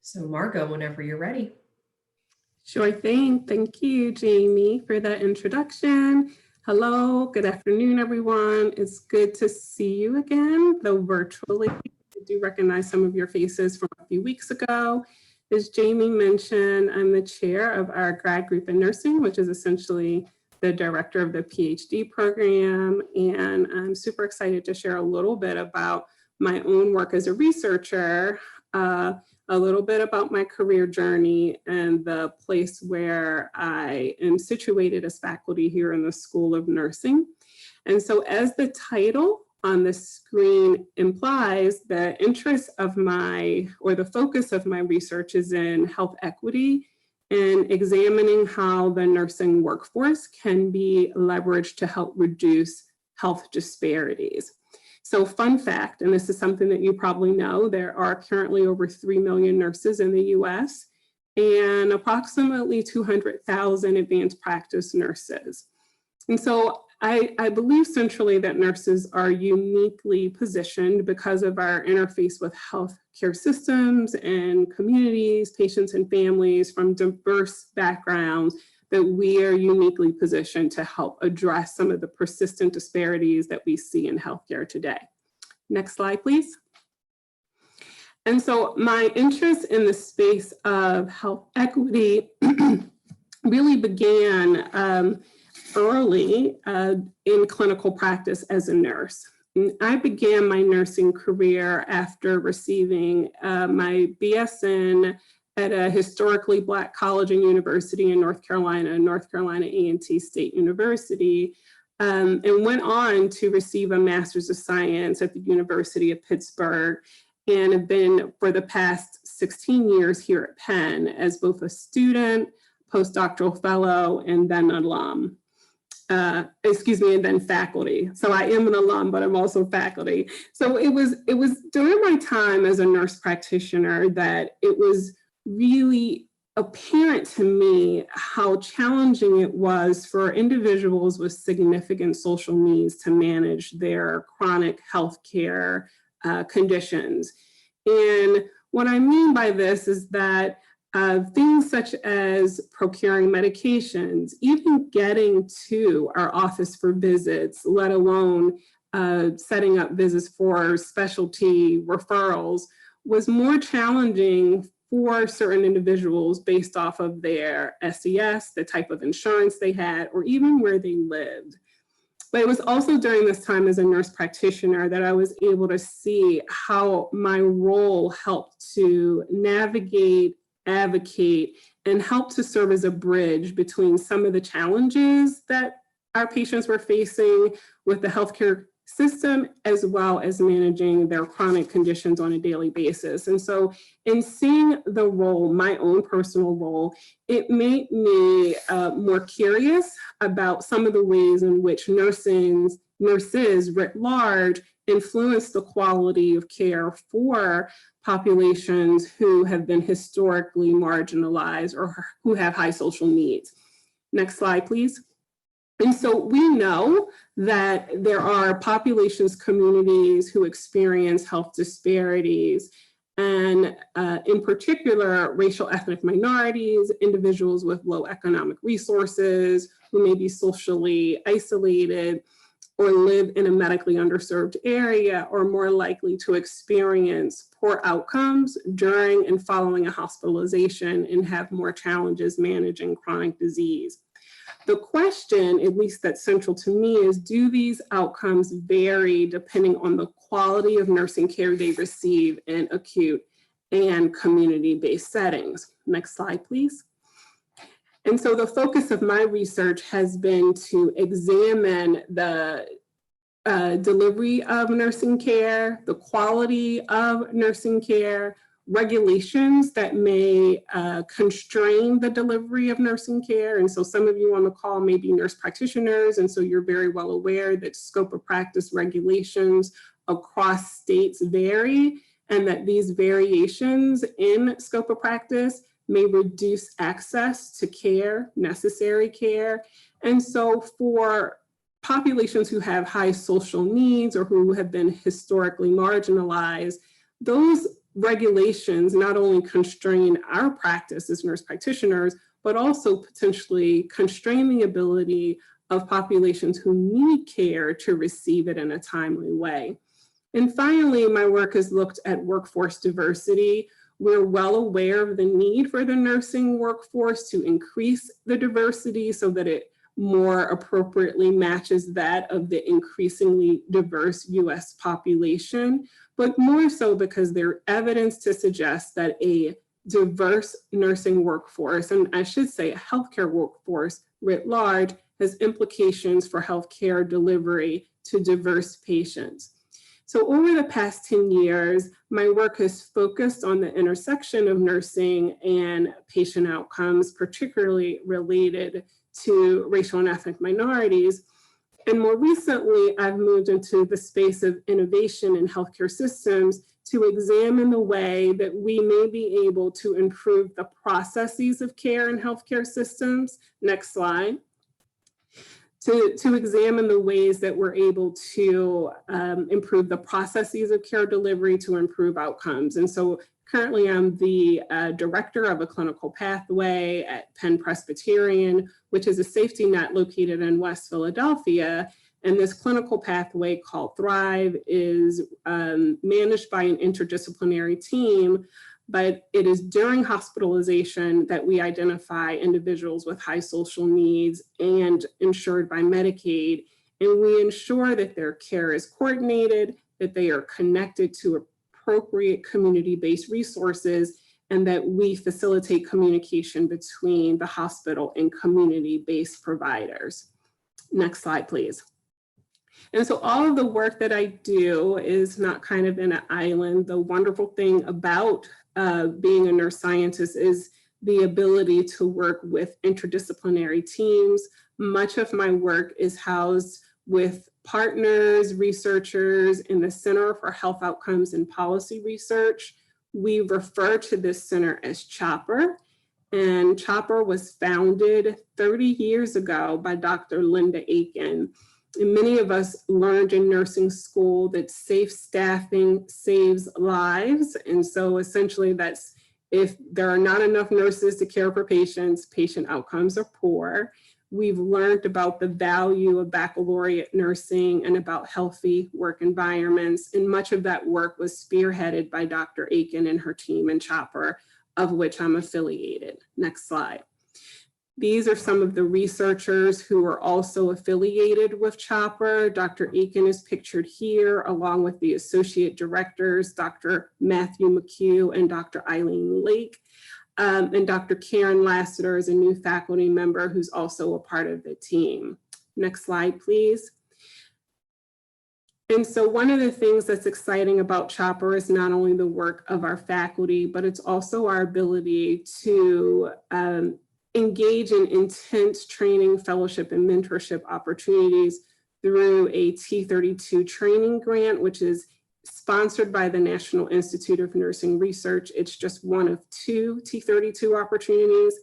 So Margot, whenever you're ready. Sure thing. Thank you, Jamie, for that introduction. Hello, good afternoon, everyone. It's good to see you again, though virtually. I do recognize some of your faces from a few weeks ago. As Jamie mentioned, I'm the chair of our grad group in nursing, which is essentially the director of the PhD program. And I'm super excited to share a little bit about my own work as a researcher, a little bit about my career journey and the place where I am situated as faculty here in the School of Nursing. And so as the title on the screen implies, the interest of the focus of my research is in health equity and examining how the nursing workforce can be leveraged to help reduce health disparities. So fun fact, and this is something that you probably know, there are currently over 3 million nurses in the US and approximately 200,000 advanced practice nurses. And so I believe centrally that nurses are uniquely positioned because of our interface with healthcare systems and communities, patients and families from diverse backgrounds, that we are uniquely positioned to help address some of the persistent disparities that we see in healthcare today. Next slide, please. And so my interest in the space of health equity really began early in clinical practice as a nurse. I began my nursing career after receiving my BSN at a historically Black college and university in North Carolina A&T State University, and went on to receive a Master's of Science at the University of Pittsburgh, and have been for the past 16 years here at Penn as both a student, postdoctoral fellow, and then alum. And then faculty. So I am an alum, but I'm also faculty. So it was during my time as a nurse practitioner that it was really apparent to me how challenging it was for individuals with significant social needs to manage their chronic healthcare conditions. And what I mean by this is that things such as procuring medications, even getting to our office for visits, let alone setting up visits for specialty referrals, was more challenging for certain individuals based off of their SES, the type of insurance they had, or even where they lived. But it was also during this time as a nurse practitioner that I was able to see how my role helped to navigate, advocate, and help to serve as a bridge between some of the challenges that our patients were facing with the healthcare system, as well as managing their chronic conditions on a daily basis. And so in seeing the role, my own personal role, it made me more curious about some of the ways in which nurses writ large influence the quality of care for populations who have been historically marginalized or who have high social needs. Next slide, please. And so we know that there are populations, communities who experience health disparities, and in particular, racial ethnic minorities, individuals with low economic resources, who may be socially isolated or live in a medically underserved area, are more likely to experience poor outcomes during and following a hospitalization and have more challenges managing chronic disease. The question, at least that's central to me, is do these outcomes vary depending on the quality of nursing care they receive in acute and community-based settings? Next slide, please. And so the focus of my research has been to examine the delivery of nursing care, the quality of nursing care, regulations that may constrain the delivery of nursing care. And so some of you on the call may be nurse practitioners, and so you're very well aware that scope of practice regulations across states vary, and that these variations in scope of practice may reduce access to care, necessary care. And so for populations who have high social needs or who have been historically marginalized, those regulations not only constrain our practice as nurse practitioners, but also potentially constrain the ability of populations who need care to receive it in a timely way. And finally, my work has looked at workforce diversity. We're well aware of the need for the nursing workforce to increase the diversity so that it more appropriately matches that of the increasingly diverse US population, but more so because there's evidence to suggest that a diverse nursing workforce, and I should say a healthcare workforce writ large, has implications for healthcare delivery to diverse patients. So over the past 10 years, my work has focused on the intersection of nursing and patient outcomes, particularly related to racial and ethnic minorities. And more recently, I've moved into the space of innovation in healthcare systems to examine the way that we may be able to improve the processes of care in healthcare systems. Next slide. To examine the ways that we're able to improve the processes of care delivery to improve outcomes. And so currently I'm the director of a clinical pathway at Penn Presbyterian, which is a safety net located in West Philadelphia. And this clinical pathway called Thrive is managed by an interdisciplinary team, but it is during hospitalization that we identify individuals with high social needs and insured by Medicaid. And we ensure that their care is coordinated, that they are connected to appropriate community-based resources, and that we facilitate communication between the hospital and community-based providers. Next slide, please. And so all of the work that I do is not kind of in an island. The wonderful thing about being a nurse scientist is the ability to work with interdisciplinary teams. Much of my work is housed with partners, researchers in the Center for Health Outcomes and Policy Research. We refer to this center as CHOPPER. And CHOPPER was founded 30 years ago by Dr. Linda Aiken. And many of us learned in nursing school that safe staffing saves lives. And so essentially that's if there are not enough nurses to care for patients, patient outcomes are poor. We've learned about the value of baccalaureate nursing and about healthy work environments. And much of that work was spearheaded by Dr. Aiken and her team in CHOPPER, of which I'm affiliated. Next slide. These are some of the researchers who are also affiliated with CHOPPER. Dr. Aiken is pictured here, along with the associate directors, Dr. Matthew McHugh and Dr. Eileen Lake. And Dr. Karen Lassiter is a new faculty member who's also a part of the team. Next slide, please. And so one of the things that's exciting about CHOPPER is not only the work of our faculty, but it's also our ability to engage in intense training, fellowship, and mentorship opportunities through a T32 training grant, which is sponsored by the National Institute of Nursing Research. It's just one of 2 T32 opportunities,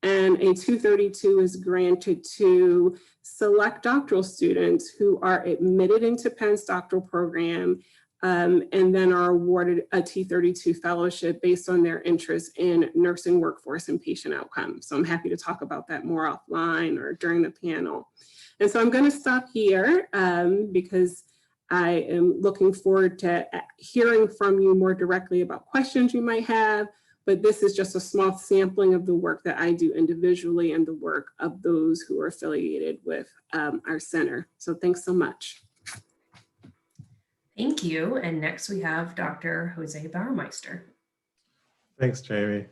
and a 232 is granted to select doctoral students who are admitted into Penn's doctoral program and then are awarded a T32 fellowship based on their interest in nursing workforce and patient outcomes. So I'm happy to talk about that more offline or during the panel. And so I'm going to stop here because I am looking forward to hearing from you more directly about questions you might have, but this is just a small sampling of the work that I do individually and the work of those who are affiliated with our center. So thanks so much. Thank you. And next we have Dr. Jose Bauermeister. Thanks, Jamie.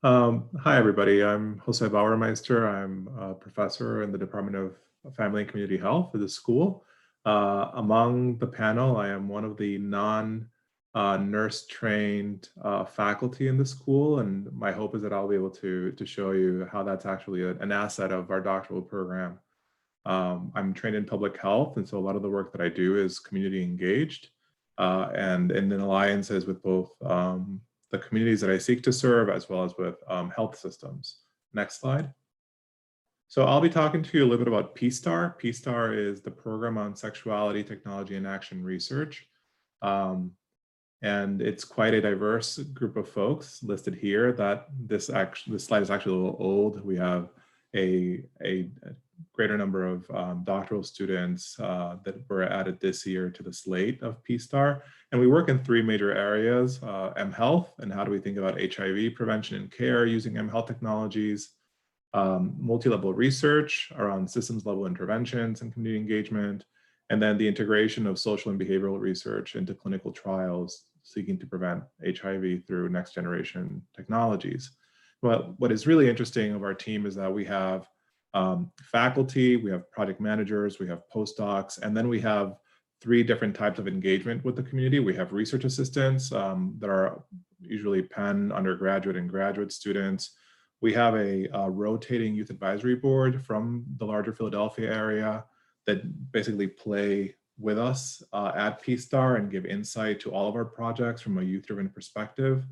Hi, everybody. I'm Jose Bauermeister. I'm a professor in the Department of Family and Community Health at the school. Among the panel, I am one of the non-nurse trained faculty in the school, and my hope is that I'll be able to show you how that's actually an asset of our doctoral program. I'm trained in public health, and so a lot of the work that I do is community engaged and in alliances with both the communities that I seek to serve as well as with health systems. Next slide. So I'll be talking to you a little bit about PSTAR. PSTAR is the Program on Sexuality, Technology, and Action Research. And it's quite a diverse group of folks listed here. That this slide is actually a little old. We have a greater number of doctoral students that were added this year to the slate of P-STAR. And we work in three major areas: M-Health, and how do we think about HIV prevention and care using M-Health technologies; multi-level research around systems level interventions and community engagement; and then the integration of social and behavioral research into clinical trials seeking to prevent HIV through next generation technologies. But what is really interesting of our team is that we have faculty, we have project managers, we have postdocs, and then we have three different types of engagement with the community. We have research assistants that are usually Penn undergraduate and graduate students. We have a rotating youth advisory board from the larger Philadelphia area that basically play with us at P-STAR and give insight to all of our projects from a youth-driven perspective.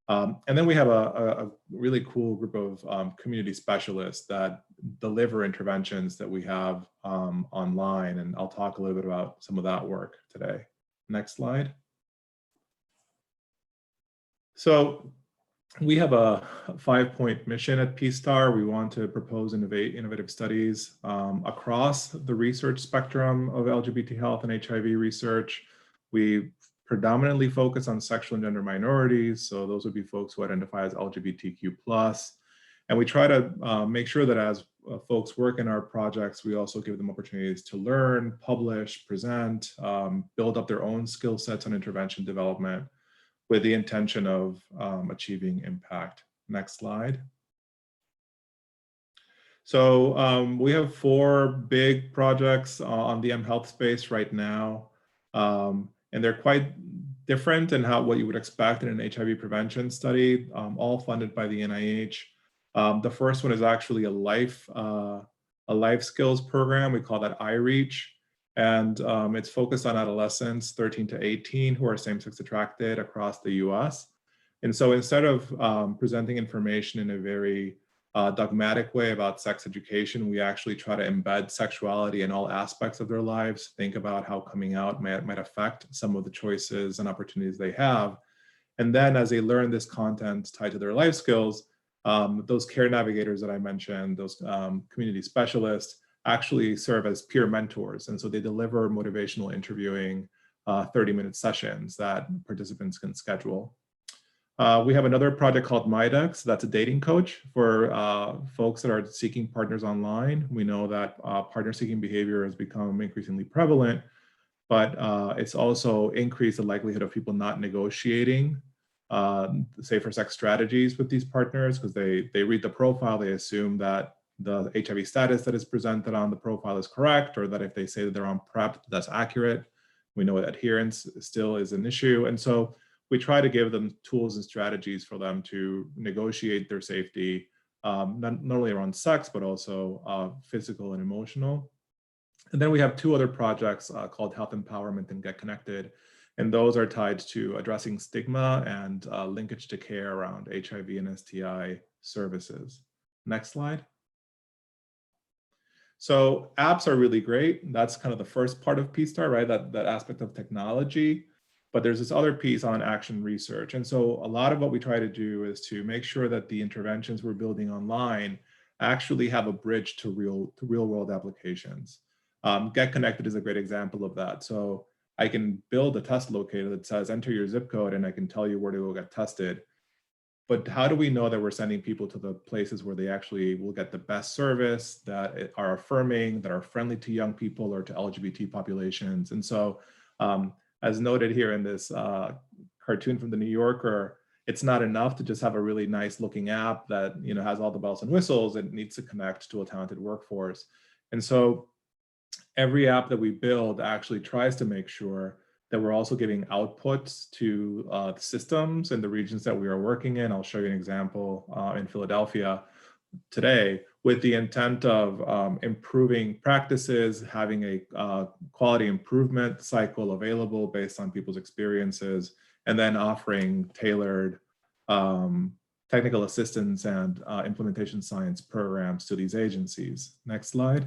And then we have a really cool group of community specialists that deliver interventions that we have online, and I'll talk a little bit about some of that work today. Next slide. So we have a 5-point mission at P-STAR. We want to propose innovative studies across the research spectrum of LGBT health and HIV research. We predominantly focus on sexual and gender minorities. So those would be folks who identify as LGBTQ+. And we try to make sure that as folks work in our projects, we also give them opportunities to learn, publish, present, build up their own skill sets on intervention development, with the intention of achieving impact. Next slide. So we have 4 big projects on the M-Health space right now, and they're quite different in what you would expect in an HIV prevention study, all funded by the NIH. The first one is actually a life skills program. We call that iReach. And it's focused on adolescents 13 to 18 who are same-sex attracted across the US. And so instead of presenting information in a very dogmatic way about sex education, we actually try to embed sexuality in all aspects of their lives, think about how coming out might affect some of the choices and opportunities they have. And then as they learn this content tied to their life skills, those care navigators that I mentioned, those community specialists, actually serve as peer mentors. And so they deliver motivational interviewing 30-minute sessions that participants can schedule. We have another project called MyDex. That's a dating coach for folks that are seeking partners online. We know that partner seeking behavior has become increasingly prevalent, but it's also increased the likelihood of people not negotiating safer sex strategies with these partners, because they read the profile, they assume that the HIV status that is presented on the profile is correct, or that if they say that they're on PrEP, that's accurate. We know that adherence still is an issue. And so we try to give them tools and strategies for them to negotiate their safety, not only around sex, but also physical and emotional. And then we have 2 other projects called Health Empowerment and Get Connected. And those are tied to addressing stigma and linkage to care around HIV and STI services. Next slide. So apps are really great. That's kind of the first part of P-STAR, right? That aspect of technology. But there's this other piece on action research. And so a lot of what we try to do is to make sure that the interventions we're building online actually have a bridge to real world applications. Get Connected is a great example of that. So I can build a test locator that says enter your zip code and I can tell you where to go get tested. But how do we know that we're sending people to the places where they actually will get the best service, that are affirming, that are friendly to young people or to LGBT populations? And so as noted here in this cartoon from the New Yorker, it's not enough to just have a really nice looking app that has all the bells and whistles. It needs to connect to a talented workforce. And so every app that we build actually tries to make sure that we're also giving outputs to the systems and the regions that we are working in. I'll show you an example in Philadelphia today, with the intent of improving practices, having a quality improvement cycle available based on people's experiences, and then offering tailored technical assistance and implementation science programs to these agencies. Next slide.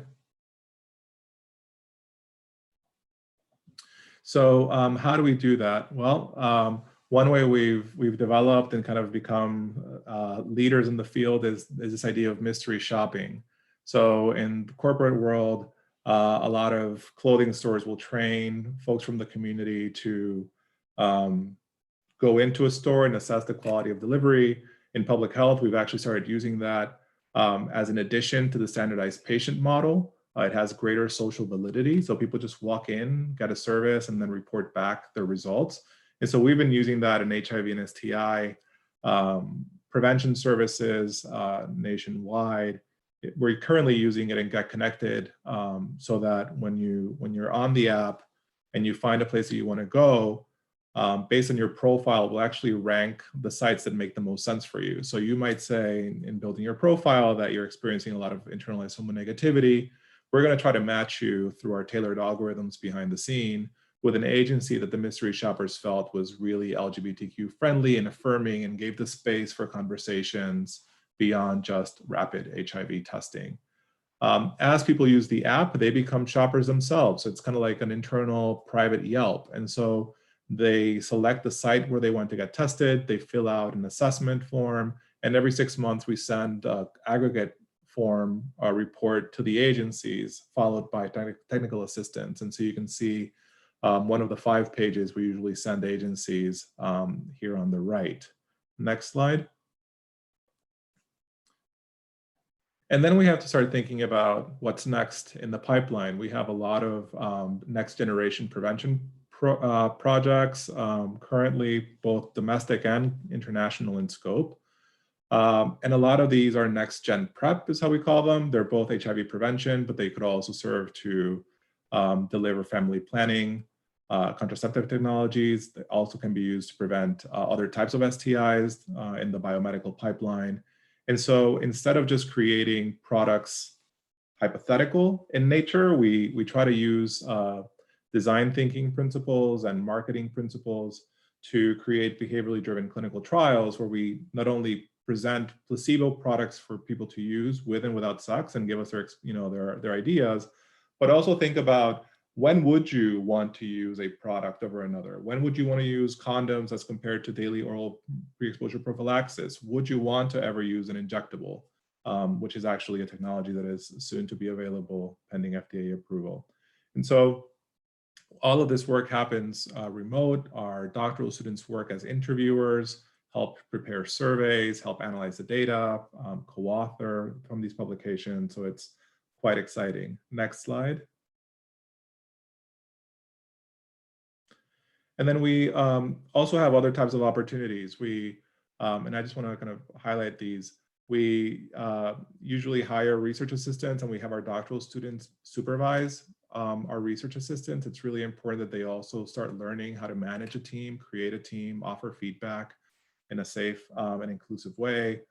So how do we do that? Well, one way we've developed and kind of become leaders in the field is this idea of mystery shopping. So in the corporate world, a lot of clothing stores will train folks from the community to go into a store and assess the quality of delivery. In public health, we've actually started using that as an addition to the standardized patient model. It has greater social validity. So people just walk in, get a service, and then report back their results. And so we've been using that in HIV and STI prevention services nationwide. We're currently using it in Get Connected so that when you're on the app and you find a place that you want to go, based on your profile, will actually rank the sites that make the most sense for you. So you might say in building your profile that you're experiencing a lot of internalized homonegativity. We're going to try to match you through our tailored algorithms behind the scene with an agency that the mystery shoppers felt was really LGBTQ friendly and affirming and gave the space for conversations beyond just rapid HIV testing. As people use the app, they become shoppers themselves. So it's kind of like an internal private Yelp. And so they select the site where they want to get tested, they fill out an assessment form, and every 6 months we send an aggregate form report to the agencies, followed by technical assistance. And so you can see one of the 5 pages we usually send agencies here on the right. Next slide. And then we have to start thinking about what's next in the pipeline. We have a lot of next generation prevention projects, currently both domestic and international in scope. And a lot of these are next gen PrEP is how we call them. They're both HIV prevention, but they could also serve to deliver family planning, contraceptive technologies that also can be used to prevent other types of STIs in the biomedical pipeline. And so instead of just creating products hypothetical in nature, we try to use design thinking principles and marketing principles to create behaviorally driven clinical trials where we not only present placebo products for people to use with and without sex and give us their ideas, but also think about when would you want to use a product over another? When would you want to use condoms as compared to daily oral pre-exposure prophylaxis? Would you want to ever use an injectable, which is actually a technology that is soon to be available pending FDA approval? And so all of this work happens remote. Our doctoral students work as interviewers, help prepare surveys, help analyze the data, co-author from these publications. So it's quite exciting. Next slide. And then we also have other types of opportunities. And I just want to kind of highlight these. We usually hire research assistants and we have our doctoral students supervise our research assistants. It's really important that they also start learning how to manage a team, create a team, offer feedback in a safe and inclusive way.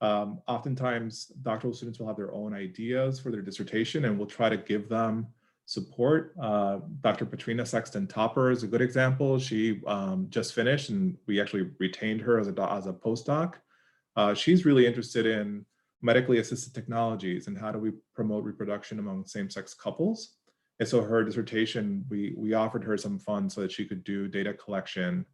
Oftentimes, doctoral students will have their own ideas for their dissertation and we'll try to give them support. Dr. Patrina Sexton Topper is a good example. She just finished and we actually retained her as a postdoc. She's really interested in medically assisted technologies and how do we promote reproduction among same-sex couples. And so her dissertation, we offered her some funds so that she could do data collection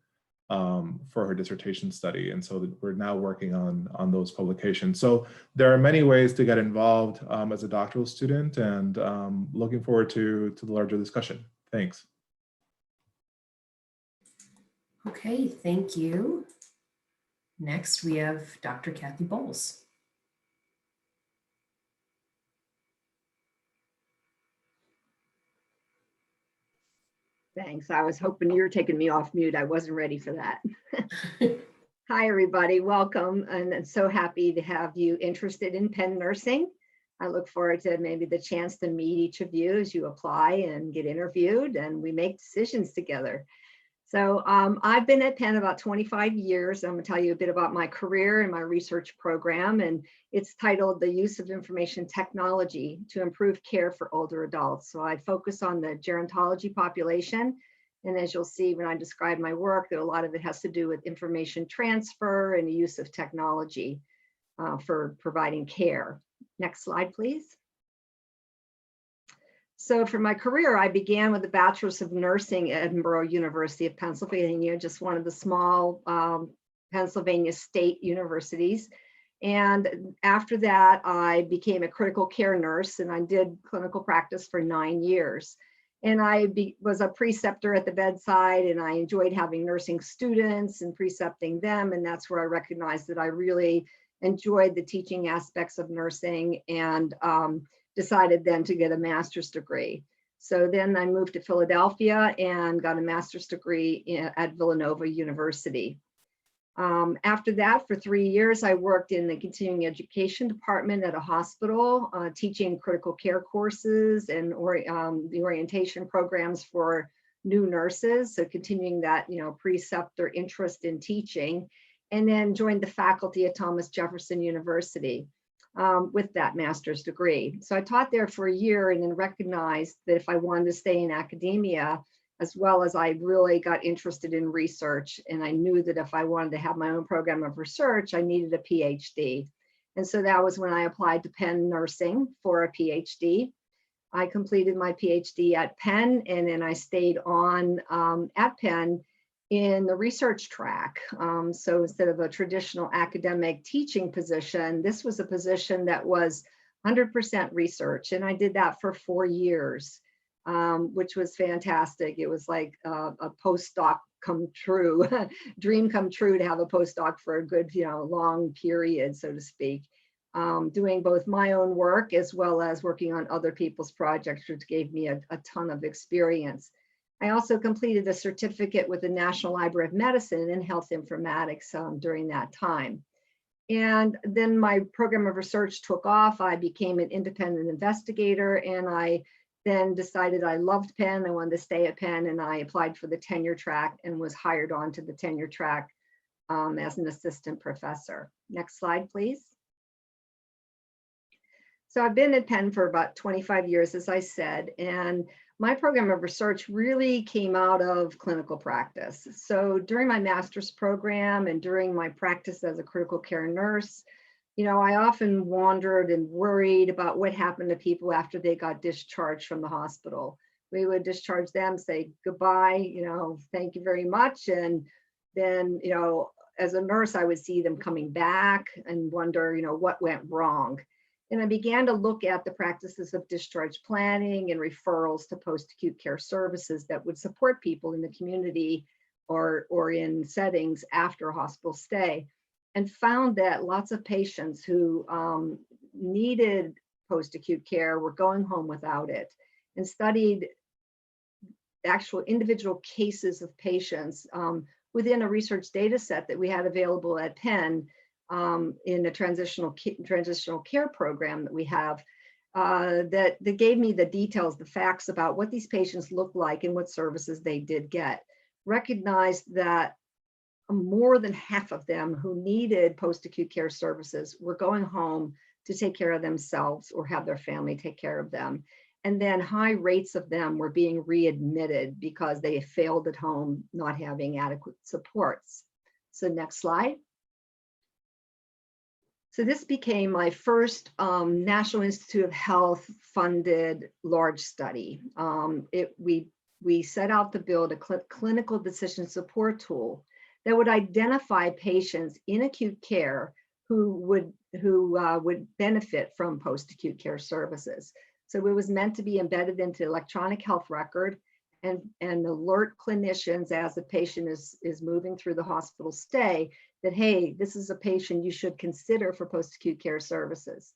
for her dissertation study. And so we're now working on those publications. So there are many ways to get involved as a doctoral student, and looking forward to the larger discussion. Thanks. Okay, thank you. Next, we have Dr. Kathy Bowles. Thanks. I was hoping you were taking me off mute. I wasn't ready for that. Hi, everybody. Welcome. And I'm so happy to have you interested in Penn nursing. I look forward to maybe the chance to meet each of you as you apply and get interviewed and we make decisions together. So I've been at Penn about 25 years. I'm going to tell you a bit about my career and my research program, and it's titled The Use of Information Technology to Improve Care for Older Adults. So I focus on the gerontology population. And as you'll see when I describe my work, that a lot of it has to do with information transfer and the use of technology for providing care. Next slide, please. So for my career, I began with a bachelor's of nursing at Edinburgh University of Pennsylvania, just one of the small Pennsylvania state universities. And after that, I became a critical care nurse, and I did clinical practice for 9 years. And I was a preceptor at the bedside, and I enjoyed having nursing students and precepting them. And that's where I recognized that I really enjoyed the teaching aspects of nursing, and decided then to get a master's degree. So then I moved to Philadelphia and got a master's degree at Villanova University. After that, for 3 years, I worked in the continuing education department at a hospital, teaching critical care courses and the orientation programs for new nurses. So continuing that, preceptor interest in teaching, and then joined the faculty at Thomas Jefferson University with that master's degree. So I taught there for a year, and then recognized that if I wanted to stay in academia, as well as I really got interested in research, and I knew that if I wanted to have my own program of research, I needed a PhD. And so that was when I applied to Penn Nursing for a PhD. I completed my PhD at Penn, and then I stayed on at Penn in the research track. So instead of a traditional academic teaching position, this was a position that was 100% research. And I did that for 4 years, which was fantastic. It was like a postdoc come true, dream come true to have a postdoc for a good, long period, so to speak. Doing both my own work as well as working on other people's projects, which gave me a ton of experience. I also completed a certificate with the National Library of Medicine in health informatics during that time. And then my program of research took off. I became an independent investigator, and I then decided I loved Penn. I wanted to stay at Penn, and I applied for the tenure track and was hired onto the tenure track as an assistant professor. Next slide, please. So I've been at Penn for about 25 years, as I said, and my program of research really came out of clinical practice. So during my master's program and during my practice as a critical care nurse, I often wondered and worried about what happened to people after they got discharged from the hospital. We would discharge them, say goodbye, thank you very much. And then, as a nurse, I would see them coming back and wonder, what went wrong. And I began to look at the practices of discharge planning and referrals to post-acute care services that would support people in the community or in settings after a hospital stay, and found that lots of patients who needed post-acute care were going home without it, and studied actual individual cases of patients within a research data set that we had available at Penn in the transitional care program that we have, that gave me the details, the facts about what these patients looked like and what services they did get. Recognized that more than half of them who needed post-acute care services were going home to take care of themselves or have their family take care of them. And then high rates of them were being readmitted because they failed at home, not having adequate supports. So next slide. So this became my first National Institute of Health funded large study. We set out to build a clinical decision support tool that would identify patients in acute care who would benefit from post-acute care services. So it was meant to be embedded into electronic health record and alert clinicians as the patient is moving through the hospital stay that, hey, this is a patient you should consider for post-acute care services.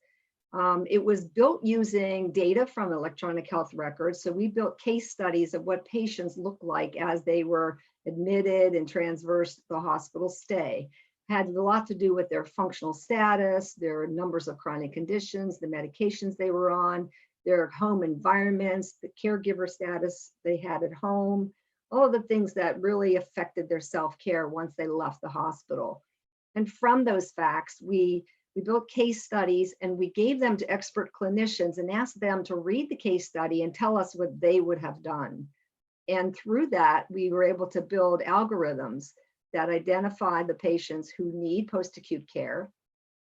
It was built using data from electronic health records. So we built case studies of what patients looked like as they were admitted and transversed the hospital stay. Had a lot to do with their functional status, their numbers of chronic conditions, the medications they were on, their home environments, the caregiver status they had at home, all of the things that really affected their self-care once they left the hospital. And from those facts, we built case studies, and we gave them to expert clinicians and asked them to read the case study and tell us what they would have done. And through that, we were able to build algorithms that identify the patients who need post-acute care,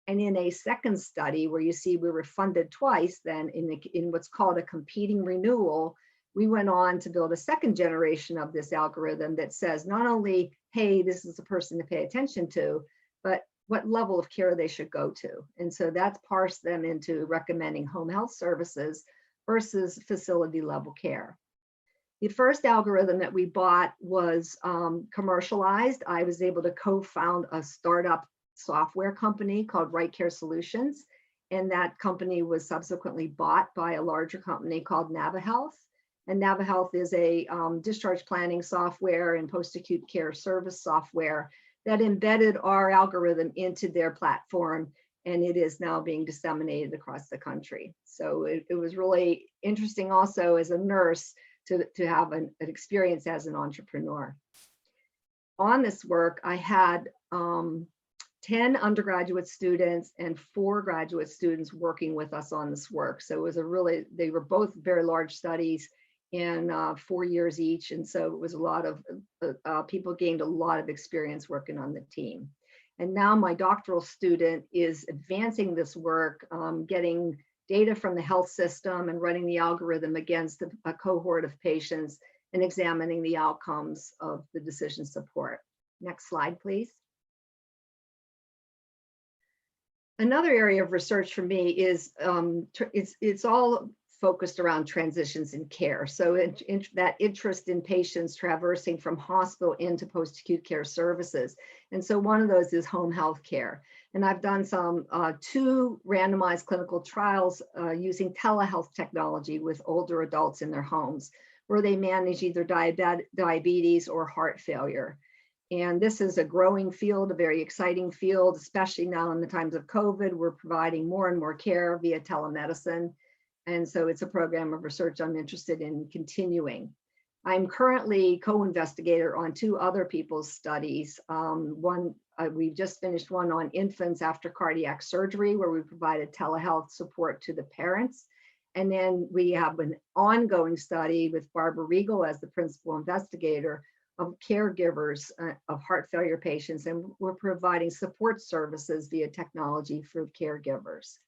And in a second study where you see we were funded twice, then in what's called a competing renewal, we went on to build a second generation of this algorithm that says not only, hey, this is a person to pay attention to, but what level of care they should go to. And so that's parsed them into recommending home health services versus facility level care. The first algorithm that we bought was commercialized. I was able to co-found a startup software company called Right Care Solutions. And that company was subsequently bought by a larger company called NaviHealth. And NaviHealth is a discharge planning software and post-acute care service software that embedded our algorithm into their platform. And it is now being disseminated across the country. So it was really interesting also as a nurse to have an experience as an entrepreneur. On this work, I had 10 undergraduate students and 4 graduate students working with us on this work. So it was they were both very large studies in 4 years each. And so it was a lot of people gained a lot of experience working on the team. And now my doctoral student is advancing this work, getting data from the health system and running the algorithm against a cohort of patients and examining the outcomes of the decision support. Next slide, please. Another area of research for me is it's all focused around transitions in care. So that interest in patients traversing from hospital into post-acute care services. And so one of those is home health care. And I've done some 2 randomized clinical trials using telehealth technology with older adults in their homes, where they manage either diabetes or heart failure. And this is a growing field, a very exciting field, especially now in the times of COVID. We're providing more and more care via telemedicine. And so it's a program of research I'm interested in continuing. I'm currently co-investigator on 2 other people's studies. We've just finished one on infants after cardiac surgery, where we provided telehealth support to the parents. And then we have an ongoing study with Barbara Regal as the principal investigator of caregivers of heart failure patients. And we're providing support services via technology for caregivers.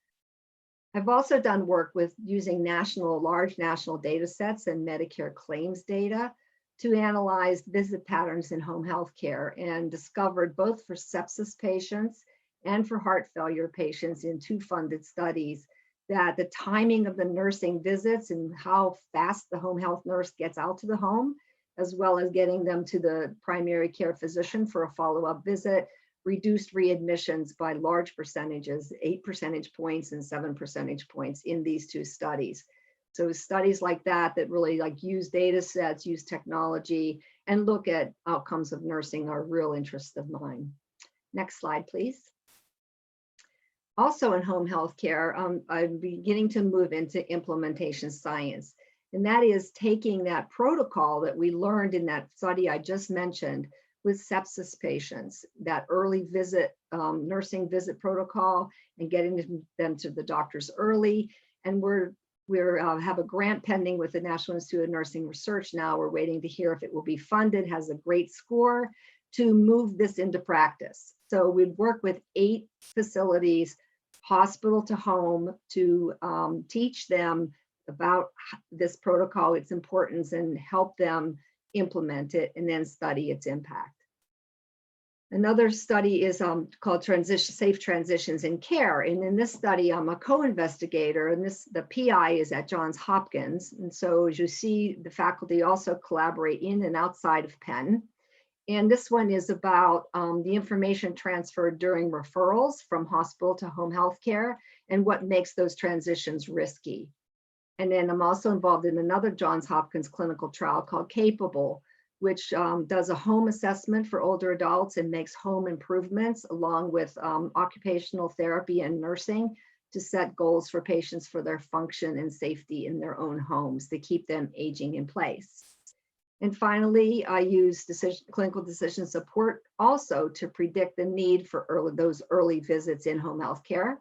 I've also done work with using large national data sets and Medicare claims data to analyze visit patterns in home health care, and discovered both for sepsis patients and for heart failure patients in 2 funded studies that the timing of the nursing visits and how fast the home health nurse gets out to the home, as well as getting them to the primary care physician for a follow-up visit, reduced readmissions by large percentages, 8 percentage points and 7 percentage points in these 2 studies. So studies like that really use data sets, use technology, and look at outcomes of nursing are real interests of mine. Next slide, please. Also in home health care, I'm beginning to move into implementation science. And that is taking that protocol that we learned in that study I just mentioned with sepsis patients, that early visit, nursing visit protocol, and getting them to the doctors early. And we have a grant pending with the National Institute of Nursing Research now. We're waiting to hear if it will be funded, has a great score, to move this into practice. So we'd work with 8 facilities, hospital to home, to teach them about this protocol, its importance, and help them implement it and then study its impact. Another study is called Safe Transitions in Care. And in this study, I'm a co-investigator, and the PI is at Johns Hopkins. And so as you see, the faculty also collaborate in and outside of Penn. And this one is about the information transferred during referrals from hospital to home health care and what makes those transitions risky. And then I'm also involved in another Johns Hopkins clinical trial called Capable, which does a home assessment for older adults and makes home improvements along with occupational therapy and nursing to set goals for patients for their function and safety in their own homes to keep them aging in place. And finally, I use clinical decision support also to predict the need for those early visits in home health care,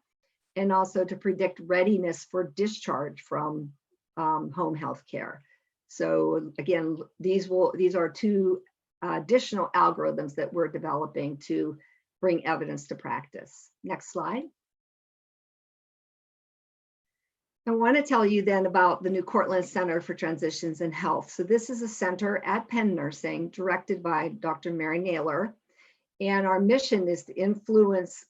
and also to predict readiness for discharge from home health care. So again, these are 2 additional algorithms that we're developing to bring evidence to practice. Next slide. I want to tell you then about the New Cortland Center for Transitions in Health. So this is a center at Penn Nursing directed by Dr. Mary Naylor. And our mission is to influence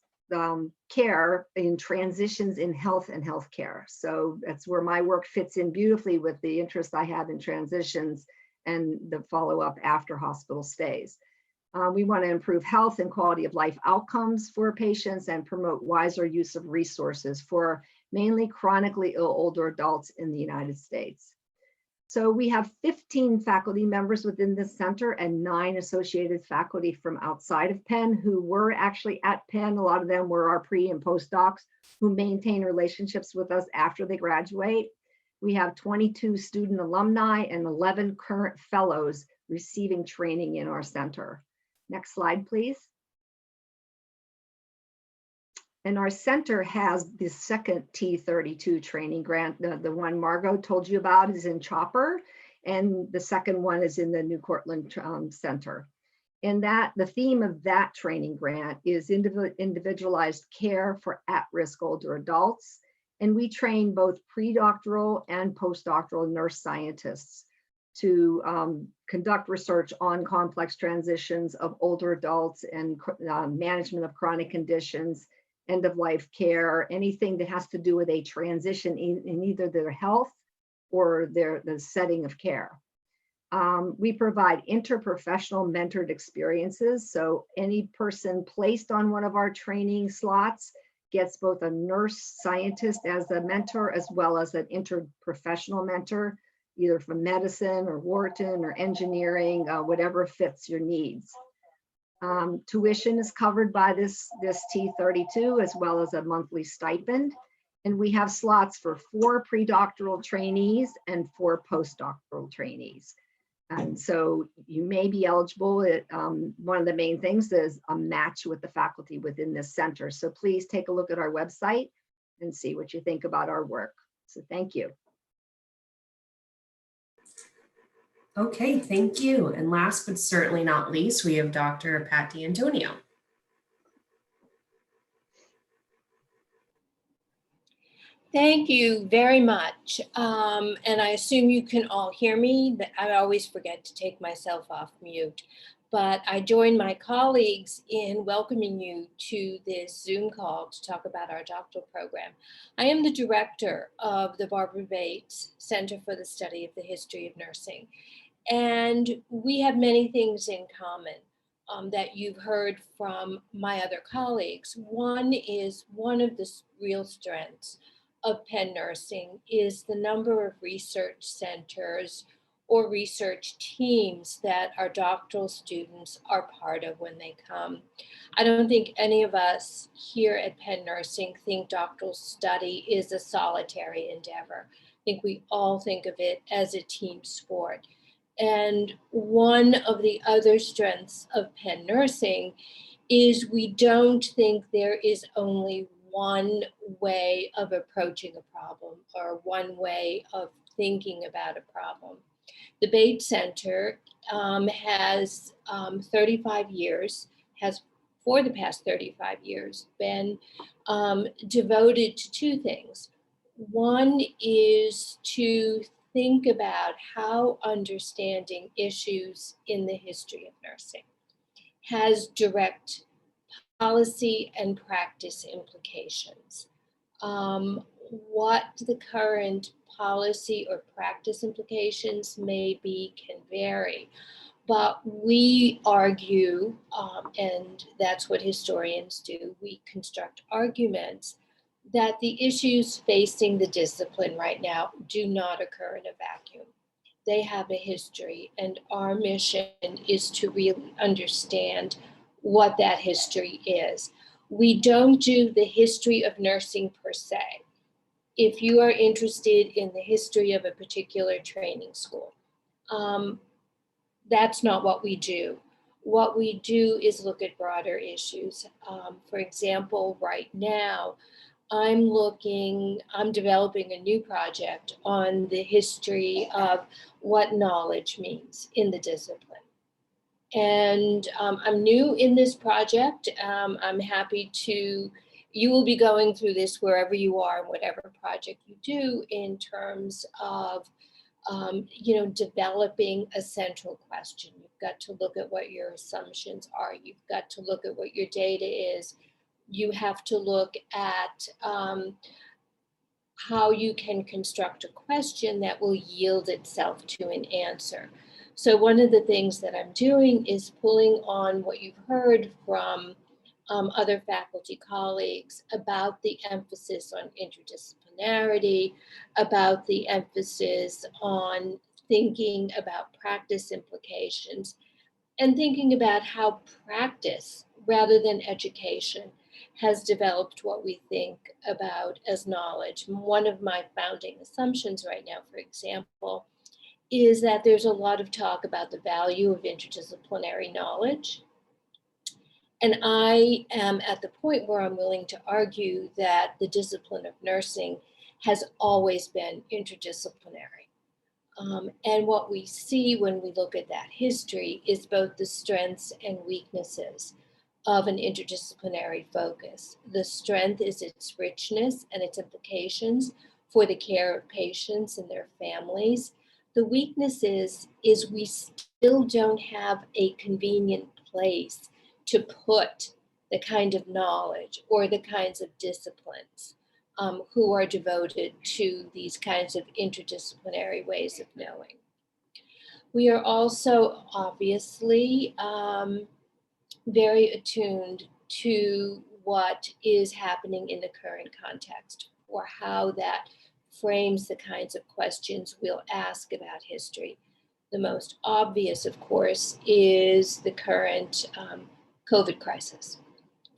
care in transitions in health and healthcare. So that's where my work fits in beautifully with the interest I have in transitions and the follow-up after hospital stays. We want to improve health and quality of life outcomes for patients and promote wiser use of resources for mainly chronically ill older adults in the United States. So we have 15 faculty members within this center and 9 associated faculty from outside of Penn who were actually at Penn. A lot of them were our pre and postdocs who maintain relationships with us after they graduate. We have 22 student alumni and 11 current fellows receiving training in our center. Next slide, please. And our center has the second T32 training grant. The one Margot told you about is in Chopper, and the second one is in the New Cortland Center. And that the theme of that training grant is individualized care for at-risk older adults. And we train both pre-doctoral and postdoctoral nurse scientists to conduct research on complex transitions of older adults and management of chronic conditions, end-of-life care, anything that has to do with a transition in either their health or the setting of care. We provide interprofessional mentored experiences. So any person placed on one of our training slots gets both a nurse scientist as a mentor as well as an interprofessional mentor, either from medicine or Wharton or engineering, whatever fits your needs. Tuition is covered by this T32 as well as a monthly stipend. And we have slots for 4 pre-doctoral trainees and 4 postdoctoral trainees. And so you may be eligible. One of the main things is a match with the faculty within this center. So please take a look at our website and see what you think about our work. So thank you. Okay, thank you. And last but certainly not least, we have Dr. Pat D'Antonio. Thank you very much. And I assume you can all hear me. I always forget to take myself off mute. But I join my colleagues in welcoming you to this Zoom call to talk about our doctoral program. I am the director of the Barbara Bates Center for the Study of the History of Nursing. And we have many things in common that you've heard from my other colleagues. One is one of the real strengths of Penn Nursing is the number of research centers or research teams that our doctoral students are part of when they come. I don't think any of us here at Penn Nursing think doctoral study is a solitary endeavor. I think we all think of it as a team sport. And one of the other strengths of Penn Nursing is we don't think there is only one way of approaching a problem or one way of thinking about a problem. The Bates Center has 35 years, has for the past 35 years been devoted to 2 things. One is to think about how understanding issues in the history of nursing has direct policy and practice implications. What the current policy or practice implications may be can vary, but we argue, and that's what historians do, we construct arguments that the issues facing the discipline right now do not occur in a vacuum. They have a history, and our mission is to really understand what that history is. We don't do the history of nursing per se. If you are interested in the history of a particular training school, that's not what we do. What we do is look at broader issues. For example, right now, I'm developing a new project on the history of what knowledge means in the discipline. And I'm new in this project. I'm happy to, you will be going through this wherever you are and whatever project you do in terms of developing a central question. You've got to look at what your assumptions are. You've got to look at what your data is. You have to look at how you can construct a question that will yield itself to an answer. So one of the things that I'm doing is pulling on what you've heard from other faculty colleagues about the emphasis on interdisciplinarity, about the emphasis on thinking about practice implications, and thinking about how practice, rather than education, has developed what we think about as knowledge. One of my founding assumptions right now, for example, is that there's a lot of talk about the value of interdisciplinary knowledge. And I am at the point where I'm willing to argue that the discipline of nursing has always been interdisciplinary. And what we see when we look at that history is both the strengths and weaknesses of an interdisciplinary focus. The strength is its richness and its implications for the care of patients and their families. The weakness is we still don't have a convenient place to put the kind of knowledge or the kinds of disciplines who are devoted to these kinds of interdisciplinary ways of knowing. We are also obviously very attuned to what is happening in the current context, or how that frames the kinds of questions we'll ask about history. The most obvious, of course, is the current COVID crisis.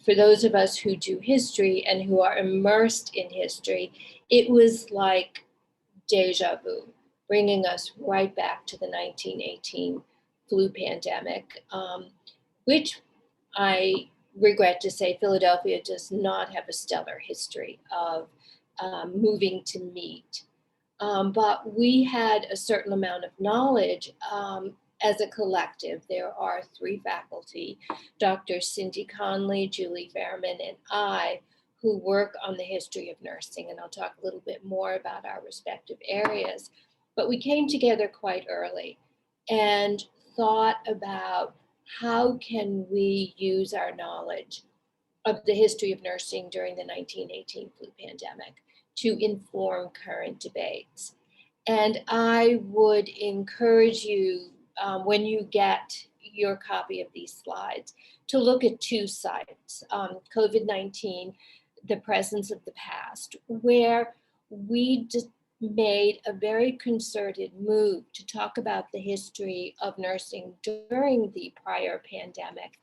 For those of us who do history and who are immersed in history, it was like deja vu, bringing us right back to the 1918 flu pandemic, which I regret to say Philadelphia does not have a stellar history of moving to meet. But we had a certain amount of knowledge as a collective. There are 3 faculty, Dr. Cindy Conley, Julie Fairman, and I, who work on the history of nursing. And I'll talk a little bit more about our respective areas. But we came together quite early and thought about how can we use our knowledge of the history of nursing during the 1918 flu pandemic to inform current debates. And I would encourage you, when you get your copy of these slides, to look at 2 sites, COVID-19, the presence of the past, where we made a very concerted move to talk about the history of nursing during the prior pandemic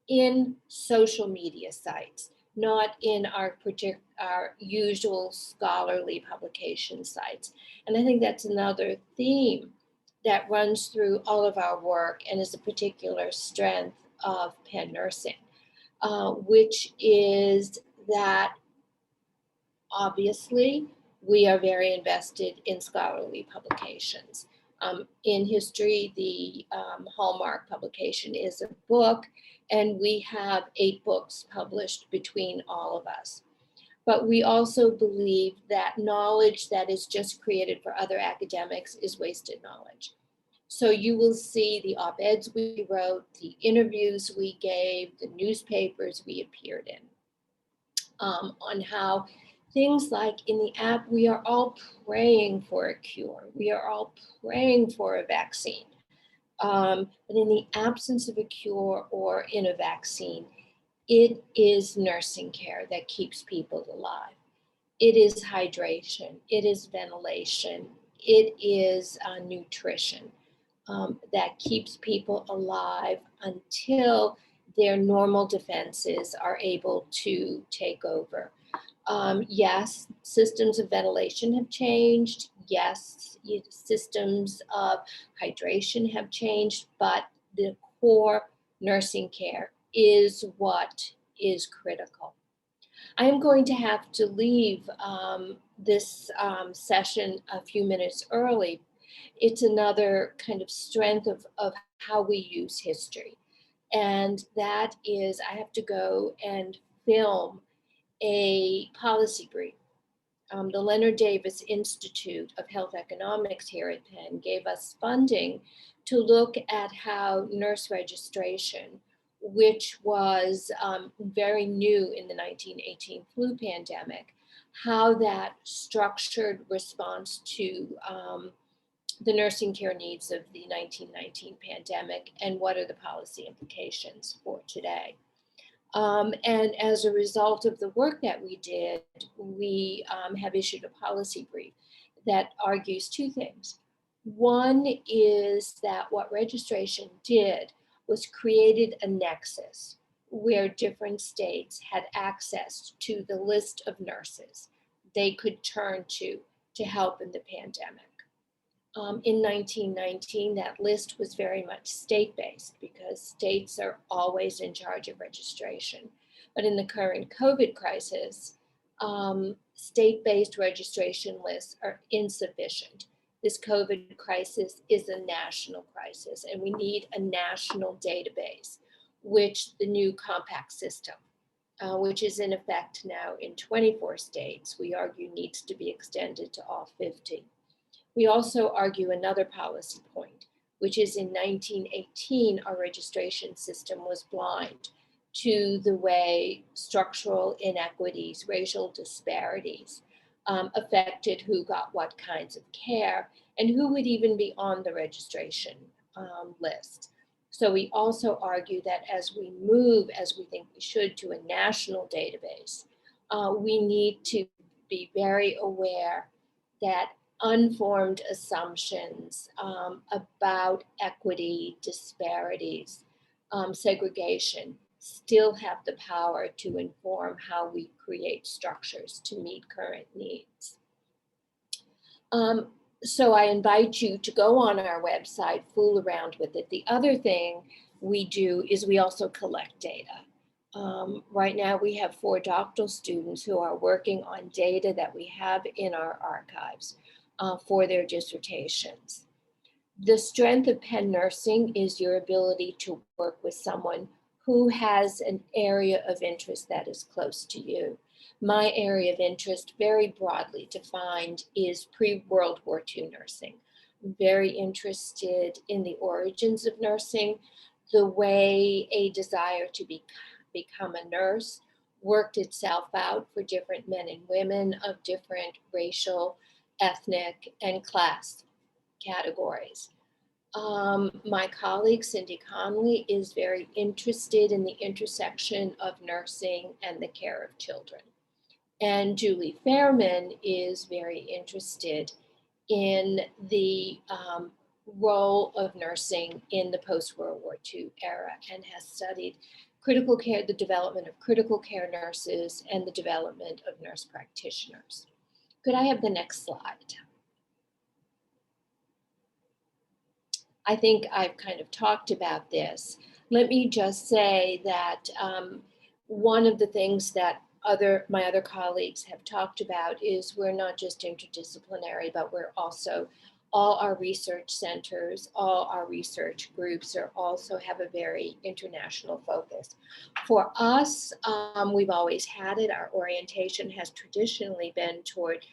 in social media sites, not in our usual scholarly publication sites. And I think that's another theme that runs through all of our work and is a particular strength of Penn Nursing, which is that obviously we are very invested in scholarly publications. In history, the hallmark publication is a book, and we have 8 books published between all of us. But we also believe that knowledge that is just created for other academics is wasted knowledge. So you will see the op-eds we wrote, the interviews we gave, the newspapers we appeared in, on how things like in the app, we are all praying for a cure. We are all praying for a vaccine. But in the absence of a cure or in a vaccine, it is nursing care that keeps people alive. It is hydration, it is ventilation, it is nutrition that keeps people alive until their normal defenses are able to take over. Yes, systems of ventilation have changed. Yes, systems of hydration have changed, but the core nursing care is what is critical. I am going to have to leave this session a few minutes early. It's another kind of strength of how we use history. And that is, I have to go and film a policy brief. The Leonard Davis Institute of Health Economics here at Penn gave us funding to look at how nurse registration, which was very new in the 1918 flu pandemic, how that structured response to the nursing care needs of the 1919 pandemic, and what are the policy implications for today. And as a result of the work that we did, we have issued a policy brief that argues two things. One is that what registration did was created a nexus where different states had access to the list of nurses they could turn to help in the pandemic. In 1919, that list was very much state-based because states are always in charge of registration. But in the current COVID crisis, state-based registration lists are insufficient. This COVID crisis is a national crisis, and we need a national database, which the new compact system, which is in effect now in 24 states, we argue needs to be extended to all 50. We also argue another policy point, which is in 1918, our registration system was blind to the way structural inequities, racial disparities affected who got what kinds of care and who would even be on the registration list. So we also argue that as we move, as we think we should, to a national database, we need to be very aware that unformed assumptions about equity, disparities, segregation still have the power to inform how we create structures to meet current needs. So I invite you to go on our website, fool around with it. The other thing we do is we also collect data. Right now we have 4 doctoral students who are working on data that we have in our archives for their dissertations. The strength of Penn Nursing is your ability to work with someone who has an area of interest that is close to you. My area of interest, very broadly defined, is pre-World War II nursing. I'm very interested in the origins of nursing, the way a desire to become a nurse worked itself out for different men and women of different racial, ethnic, and class categories. My colleague, Cindy Conley, is very interested in the intersection of nursing and the care of children. And Julie Fairman is very interested in the role of nursing in the post-World War II era and has studied critical care, the development of critical care nurses and the development of nurse practitioners. Could I have the next slide? I think I've kind of talked about this. Let me just say that one of the things that my other colleagues have talked about is we're not just interdisciplinary, but we're also, all our research centers, all our research groups also have a very international focus. For us, we've always had it. Our orientation has traditionally been toward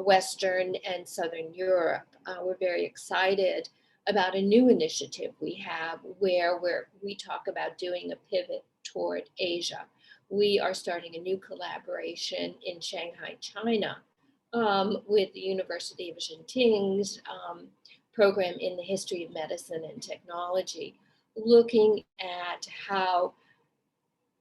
Western and Southern Europe. We're very excited about a new initiative we have where we talk about doing a pivot toward Asia. We are starting a new collaboration in Shanghai, China, with the University of Zhenting's program in the history of medicine and technology, looking at how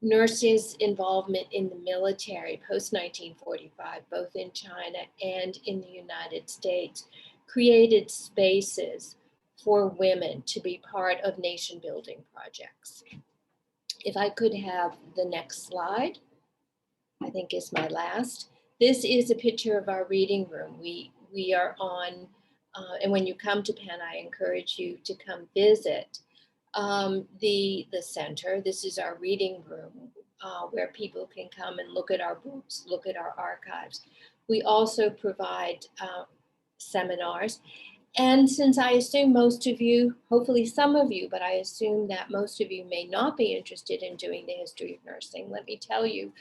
nurses' involvement in the military post-1945, both in China and in the United States, created spaces for women to be part of nation building projects. If I could have the next slide, I think is my last. This is a picture of our reading room. We are on, and when you come to Penn, I encourage you to come visit the center. This is our reading room where people can come and look at our books, look at our archives. We also provide seminars. And since I assume most of you, hopefully some of you, but I assume that most of you may not be interested in doing the history of nursing, let me tell you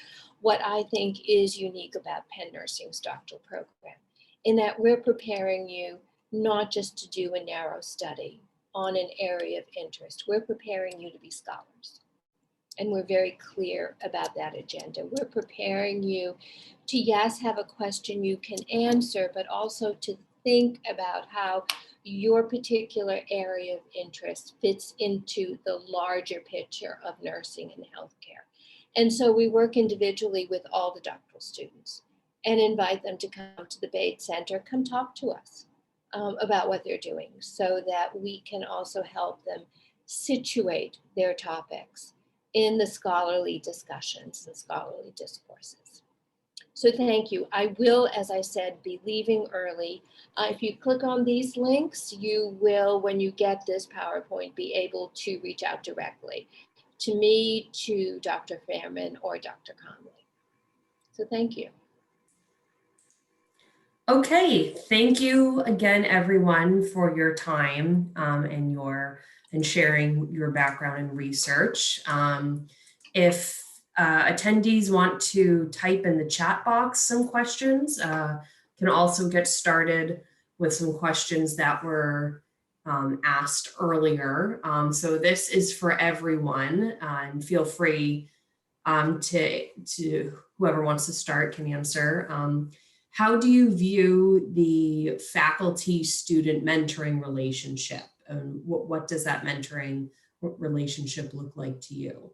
what I think is unique about Penn Nursing's doctoral program, in that we're preparing you not just to do a narrow study on an area of interest, we're preparing you to be scholars. And we're very clear about that agenda. We're preparing you to, yes, have a question you can answer, but also to think about how your particular area of interest fits into the larger picture of nursing and healthcare. And so we work individually with all the doctoral students and invite them to come to the Bates Center, come talk to us about what they're doing so that we can also help them situate their topics in the scholarly discussions and scholarly discourses. So thank you. I will, as I said, be leaving early. If you click on these links, you will, when you get this PowerPoint, be able to reach out directly to me, to Dr. Fairman, or Dr. Conley. So thank you. Okay, thank you again, everyone, for your time and sharing your background and research. If attendees want to type in the chat box some questions, can also get started with some questions that were asked earlier. So this is for everyone, and feel free to whoever wants to start can answer. How do you view the faculty-student mentoring relationship? And what does that mentoring relationship look like to you?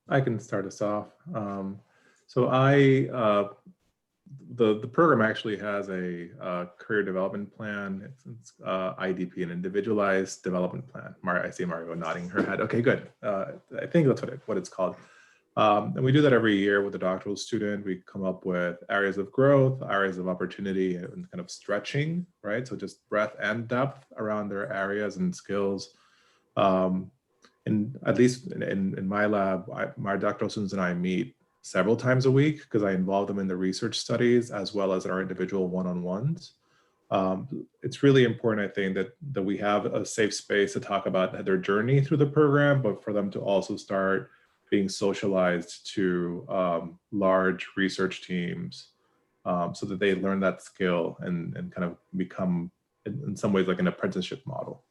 I can start us off. The program actually has a career development plan. It's IDP, an individualized development plan. I see Mario nodding her head. Okay, good. I think that's what it's called. And we do that every year with a doctoral student. We come up with areas of growth, areas of opportunity, and kind of stretching, right? So just breadth and depth around their areas and skills. And at least in my lab, my doctoral students and I meet several times a week because I involve them in the research studies as well as our individual one-on-ones. It's really important, I think, that we have a safe space to talk about their journey through the program, but for them to also start being socialized to large research teams so that they learn that skill and kind of become, in some ways, like an apprenticeship model.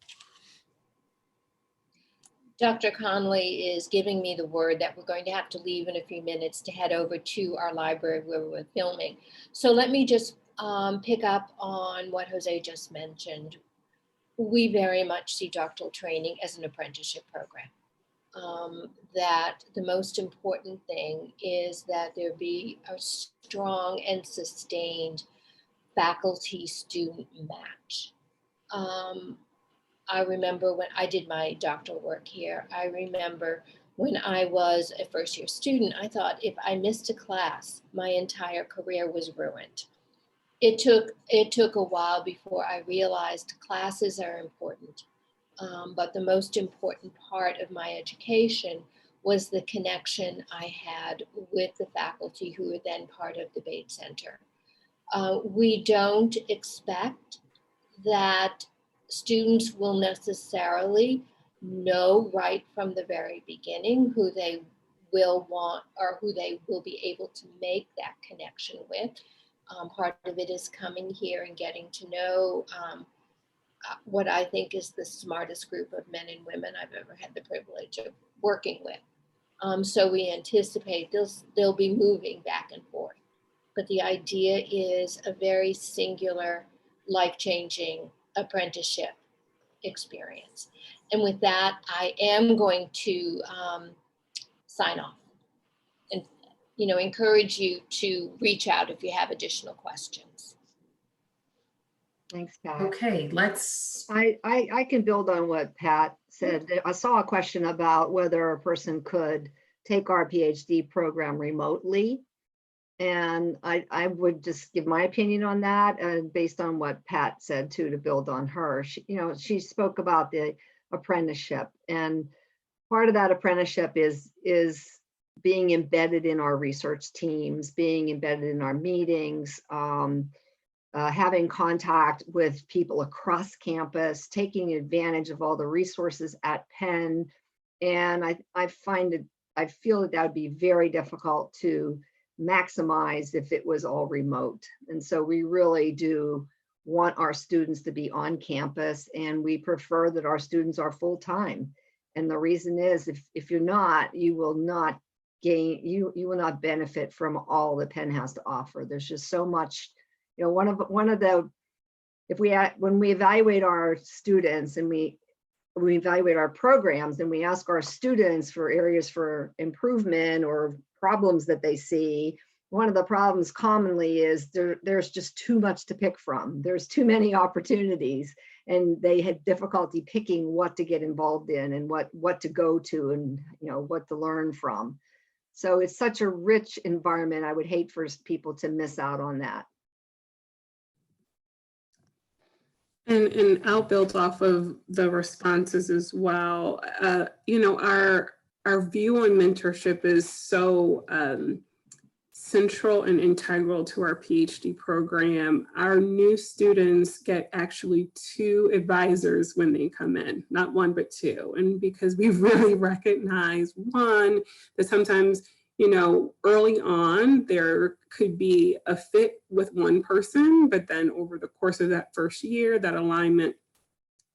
Dr. Conley is giving me the word that we're going to have to leave in a few minutes to head over to our library where we're filming. So let me just pick up on what Jose just mentioned. We very much see doctoral training as an apprenticeship program. That the most important thing is that there be a strong and sustained faculty-student match. I remember when I did my doctoral work here, I remember when I was a first-year student, I thought if I missed a class, my entire career was ruined. It took a while before I realized classes are important. But the most important part of my education was the connection I had with the faculty who were then part of the Bates Center. We don't expect that students will necessarily know right from the very beginning who they will want or who they will be able to make that connection with. Part of it is coming here and getting to know what I think is the smartest group of men and women I've ever had the privilege of working with. So we anticipate they'll be moving back and forth. But the idea is a very singular, life-changing apprenticeship experience. And with that, I am going to sign off and encourage you to reach out if you have additional questions. Thanks, Pat. Okay, let's. I can build on what Pat said. I saw a question about whether a person could take our PhD program remotely. And I would just give my opinion on that, and based on what Pat said too, to build on her. She spoke about the apprenticeship, and part of that apprenticeship is being embedded in our research teams, being embedded in our meetings, having contact with people across campus, taking advantage of all the resources at Penn. And I feel that would be very difficult to maximize if it was all remote. And so we really do want our students to be on campus, and we prefer that our students are full-time. And the reason is, if you're not, you will not gain, you will not benefit from all that Penn has to offer. There's just so much, you know, one of the, when we evaluate our students and we evaluate our programs and we ask our students for areas for improvement or problems that they see, one of the problems commonly is there's just too much to pick from. There's too many opportunities, and they had difficulty picking what to get involved in and what to go to, and you know, what to learn from. So it's such a rich environment. I would hate for people to miss out on that. And I'll build off of the responses as well. You know, our view on mentorship is so central and integral to our PhD program. Our new students get actually 2 advisors when they come in, not 1, but 2. And because we really recognize, one, that sometimes, you know, early on, there could be a fit with one person, but then over the course of that first year, that alignment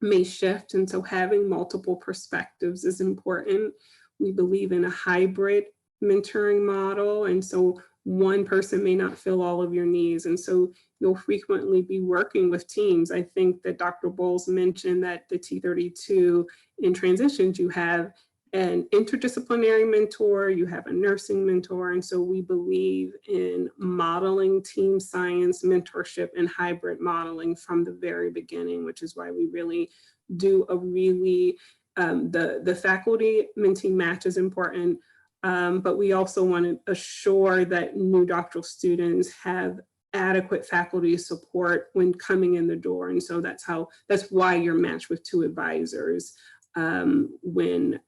may shift. And so having multiple perspectives is important. We believe in a hybrid mentoring model. And so one person may not fill all of your needs. And so you'll frequently be working with teams. I think that Dr. Bowles mentioned that the T32 in transitions, you have an interdisciplinary mentor, you have a nursing mentor. And so we believe in modeling team science, mentorship, and hybrid modeling from the very beginning, which is why we really do a really, the faculty mentee match is important. But we also want to assure that new doctoral students have adequate faculty support when coming in the door. And so that's why you're matched with 2 advisors when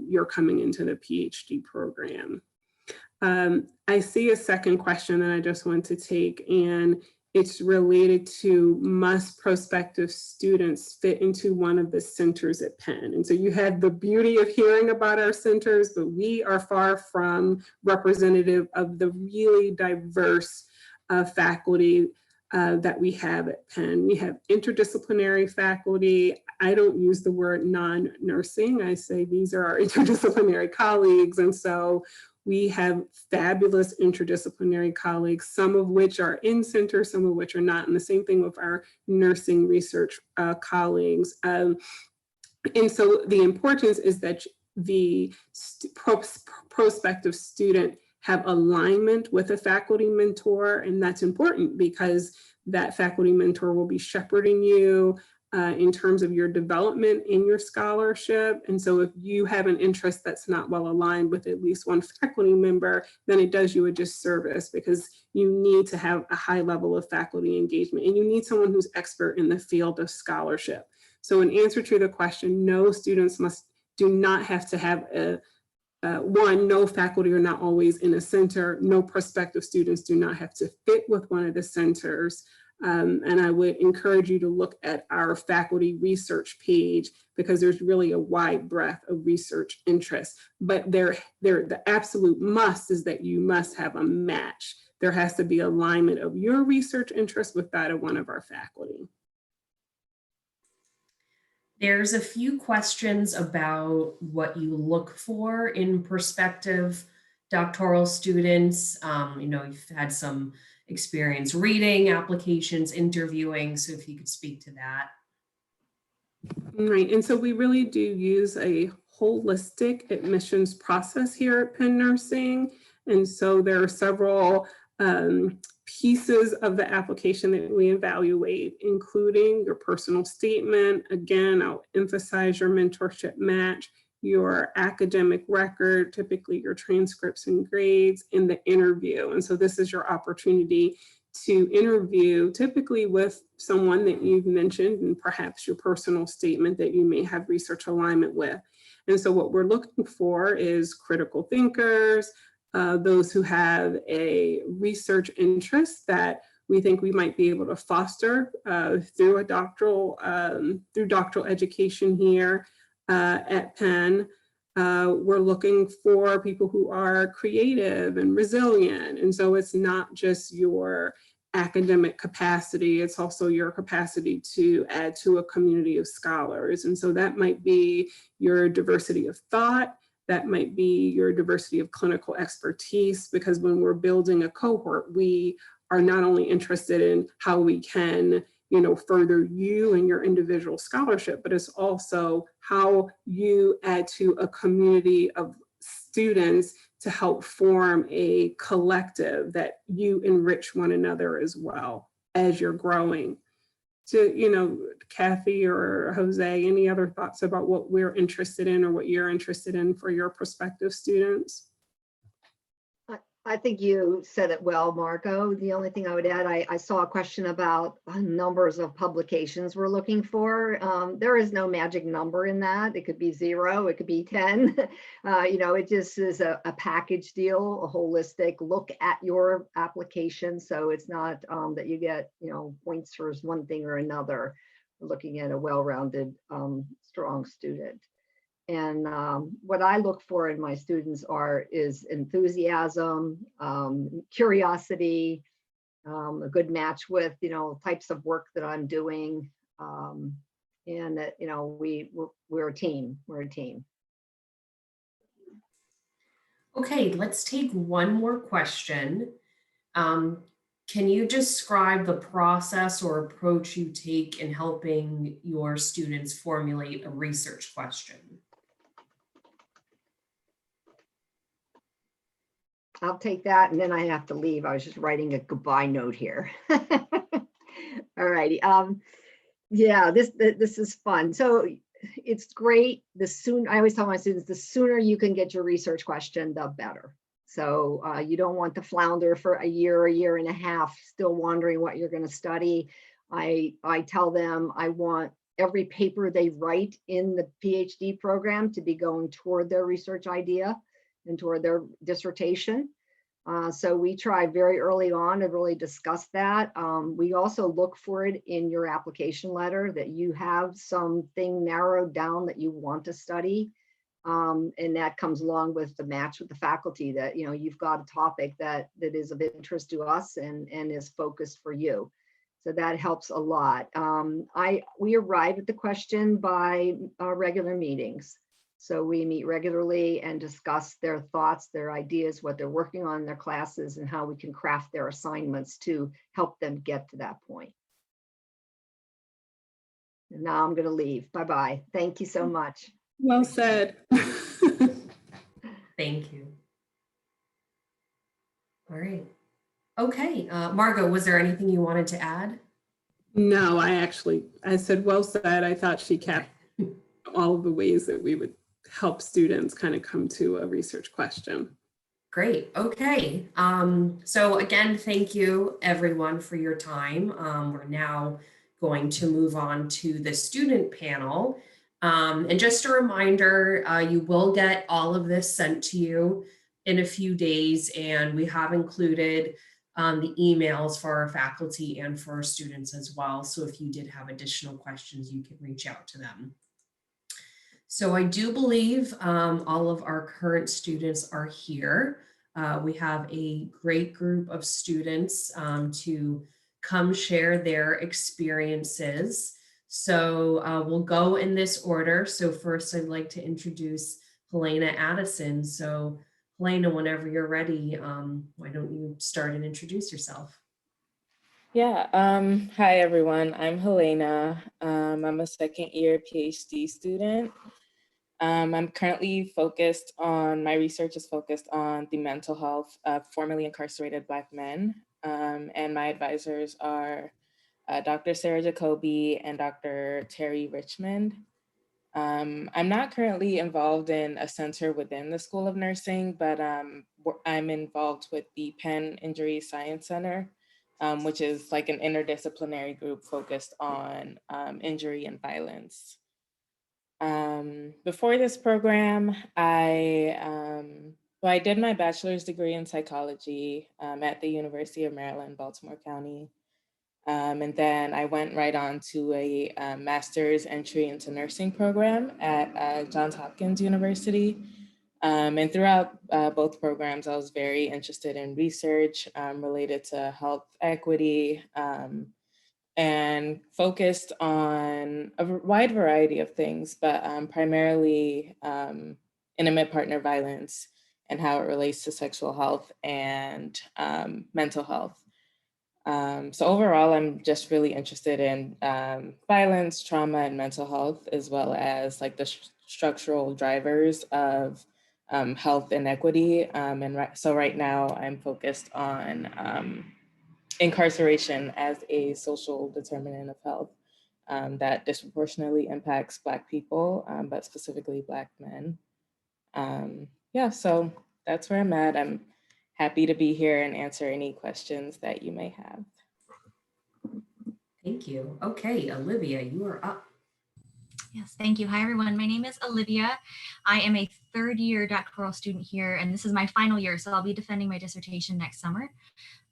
you're coming into the PhD program. I see a second question that I just want to take, and it's related to must prospective students fit into one of the centers at Penn. And so you had the beauty of hearing about our centers, but we are far from representative of the really diverse faculty that we have at Penn. We have interdisciplinary faculty. I don't use the word non-nursing. I say these are our interdisciplinary colleagues. And so we have fabulous interdisciplinary colleagues, some of which are in center, some of which are not. And the same thing with our nursing research colleagues. And so the importance is that the prospective student have alignment with a faculty mentor. And that's important because that faculty mentor will be shepherding you in terms of your development in your scholarship. And so if you have an interest that's not well aligned with at least one faculty member, then it does you a disservice, because you need to have a high level of faculty engagement, and you need someone who's expert in the field of scholarship. So in answer to the question, no, students do not have to have one, no faculty are not always in a center. No prospective students do not have to fit with one of the centers. And I would encourage you to look at our faculty research page, because there's really a wide breadth of research interests. But the absolute must is that you must have a match. There has to be alignment of your research interest with that of one of our faculty. There's a few questions about what you look for in prospective doctoral students. You know, you've had some experience reading applications, interviewing, so if you could speak to that. Right, and so we really do use a holistic admissions process here at Penn Nursing. And so there are several pieces of the application that we evaluate, including your personal statement. Again, I'll emphasize your mentorship match, your academic record, typically your transcripts and grades, in the interview. And so this is your opportunity to interview, typically with someone that you've mentioned and perhaps your personal statement that you may have research alignment with. And so what we're looking for is critical thinkers, those who have a research interest that we think we might be able to foster through doctoral education here at Penn. We're looking for people who are creative and resilient. And so it's not just your academic capacity, it's also your capacity to add to a community of scholars. And so that might be your diversity of thought, that might be your diversity of clinical expertise, because when we're building a cohort, we are not only interested in how we can further you and your individual scholarship, but it's also how you add to a community of students to help form a collective that you enrich one another as well as you're growing. So, Kathy or Jose, any other thoughts about what we're interested in or what you're interested in for your prospective students? I think you said it well, Marco. The only thing I would add, I saw a question about numbers of publications we're looking for. There is no magic number in that. It could be 0, it could be 10. It just is a package deal, a holistic look at your application. So it's not that you get, points for one thing or another. We're looking at a well-rounded, strong student. And what I look for in my students is enthusiasm, curiosity, a good match with, types of work that I'm doing. And that, we're a team, we're a team. Okay, let's take one more question. Can you describe the process or approach you take in helping your students formulate a research question? I'll take that, and then I have to leave. I was just writing a goodbye note here. All righty. Yeah, this is fun. So it's great. I always tell my students, the sooner you can get your research question, the better. So you don't want to flounder for a year and a half, still wondering what you're going to study. I tell them I want every paper they write in the PhD program to be going toward their research idea and toward their dissertation. So we try very early on to really discuss that. We also look for it in your application letter that you have something narrowed down that you want to study. And that comes along with the match with the faculty that, you've got a topic that is of interest to us and is focused for you. So that helps a lot. We arrive at the question by regular meetings. So we meet regularly and discuss their thoughts, their ideas, what they're working on in their classes, and how we can craft their assignments to help them get to that point. And now I'm going to leave. Bye-bye. Thank you so much. Well said. Thank you. All right. Okay, Margot, was there anything you wanted to add? No, I said well said. I thought she kept all of the ways that we would help students kind of come to a research question. Great. Okay. So again, thank you everyone for your time. We're now going to move on to the student panel. And just a reminder, you will get all of this sent to you in a few days, and we have included the emails for our faculty and for our students as well. So if you did have additional questions, you can reach out to them. So I do believe all of our current students are here. We have a great group of students to come share their experiences. So we'll go in this order. So first I'd like to introduce Helena Addison. So Helena, whenever you're ready, why don't you start and introduce yourself? Yeah, hi everyone, I'm Helena. I'm a second-year PhD student. I'm currently my research is focused on the mental health of formerly incarcerated Black men. And my advisors are Dr. Sarah Jacoby and Dr. Terry Richmond. I'm not currently involved in a center within the School of Nursing, but I'm involved with the Penn Injury Science Center, which is like an interdisciplinary group focused on injury and violence. Before this program, I did my bachelor's degree in psychology at the University of Maryland, Baltimore County. And then I went right on to a master's entry into nursing program at Johns Hopkins University. And throughout both programs, I was very interested in research related to health equity and focused on a wide variety of things, but primarily intimate partner violence and how it relates to sexual health and mental health. So overall, I'm just really interested in violence, trauma, and mental health, as well as like the structural drivers of health inequity. So right now I'm focused on incarceration as a social determinant of health that disproportionately impacts Black people, but specifically Black men. Yeah, so that's where I'm at. I'm happy to be here and answer any questions that you may have. Thank you. Okay, Olivia, you are up. Yes, thank you. Hi, everyone. My name is Olivia. I am a third-year doctoral student here, and this is my final year, so I'll be defending my dissertation next summer.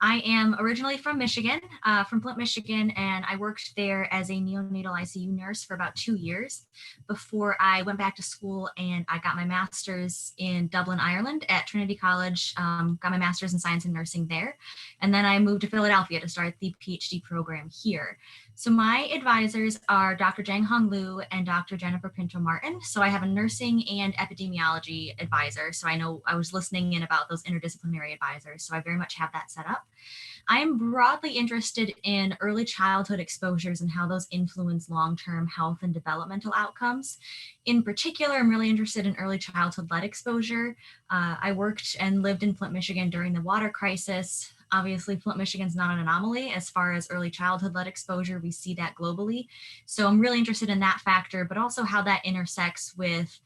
I am originally from Michigan, from Flint, Michigan, and I worked there as a neonatal ICU nurse for about 2 years before I went back to school and I got my master's in Dublin, Ireland at Trinity College, got my master's in science and nursing there. And then I moved to Philadelphia to start the PhD program here. So my advisors are Dr. Jang Hong Liu and Dr. Jennifer Pinto Martin. So I have a nursing and epidemiology advisor. So I know I was listening in about those interdisciplinary advisors. So I very much have that set up. I am broadly interested in early childhood exposures and how those influence long-term health and developmental outcomes. In particular, I'm really interested in early childhood lead exposure. I worked and lived in Flint, Michigan during the water crisis. Obviously, Flint, Michigan's not an anomaly as far as early childhood lead exposure. We see that globally. So I'm really interested in that factor, but also how that intersects with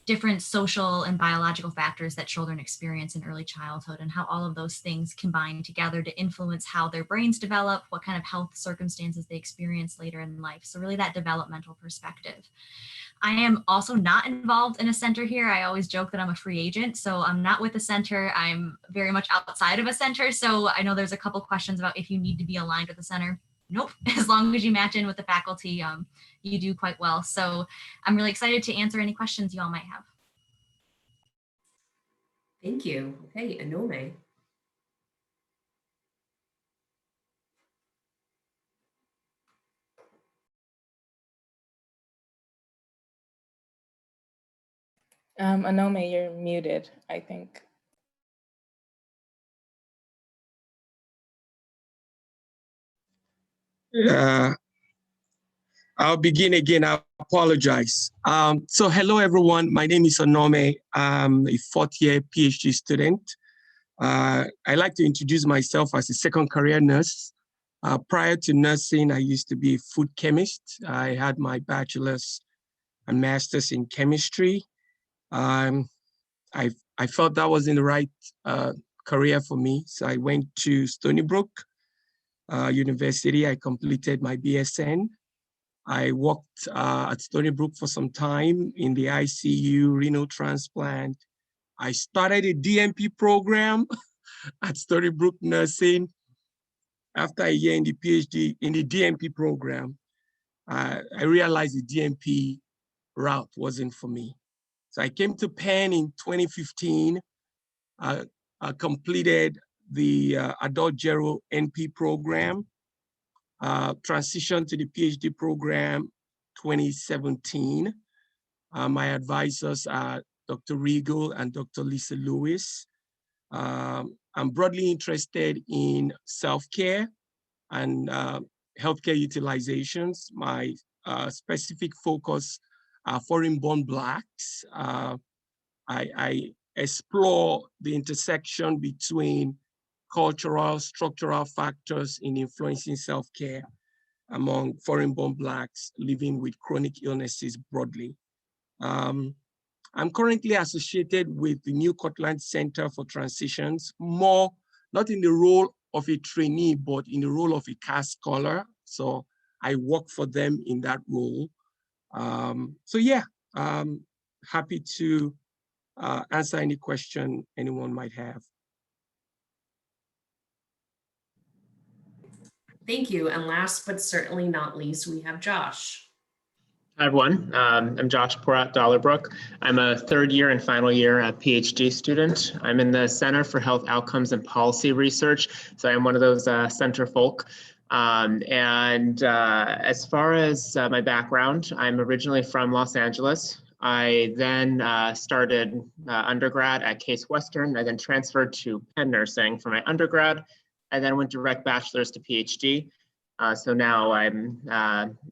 different social and biological factors that children experience in early childhood and how all of those things combine together to influence how their brains develop, what kind of health circumstances they experience later in life. So really that developmental perspective. I am also not involved in a center here. I always joke that I'm a free agent, so I'm not with a center. I'm very much outside of a center. So I know there's a couple questions about if you need to be aligned with a center. Nope, as long as you match in with the faculty, you do quite well. So I'm really excited to answer any questions you all might have. Thank you. Okay, Anome. Anome, you're muted, I think. I'll begin again. I apologize. So hello, everyone. My name is Anome. I'm a fourth-year PhD student. I like to introduce myself as a second career nurse. Prior to nursing, I used to be a food chemist. I had my bachelor's and master's in chemistry. I felt that wasn't the right career for me, so I went to Stony Brook University. I completed my BSN. I worked at Stony Brook for some time in the ICU, renal transplant. I started a DNP program at Stony Brook Nursing. After a year in the PhD in the DNP program, I realized the DNP route wasn't for me. So I came to Penn in 2015. I completed the adult gero NP program. Transitioned to the PhD program 2017. My advisors are Dr. Regal and Dr. Lisa Lewis. I'm broadly interested in self-care and healthcare utilizations. My specific focus are foreign-born Blacks. I explore the intersection between cultural, structural factors in influencing self-care among foreign-born Blacks living with chronic illnesses broadly. I'm currently associated with the New Cortland Center for Transitions, more not in the role of a trainee, but in the role of a CAS scholar. So I work for them in that role. So yeah, happy to answer any question anyone might have. Thank you. And last but certainly not least, we have Josh. Hi, everyone. I'm Josh Porat Dollerbrook. I'm a third year and final year PhD student. I'm in the Center for Health Outcomes and Policy Research. So I'm one of those center folk. As far as my background, I'm originally from Los Angeles. I then started undergrad at Case Western. I then transferred to Penn Nursing for my undergrad. I then went direct bachelor's to PhD. So now I'm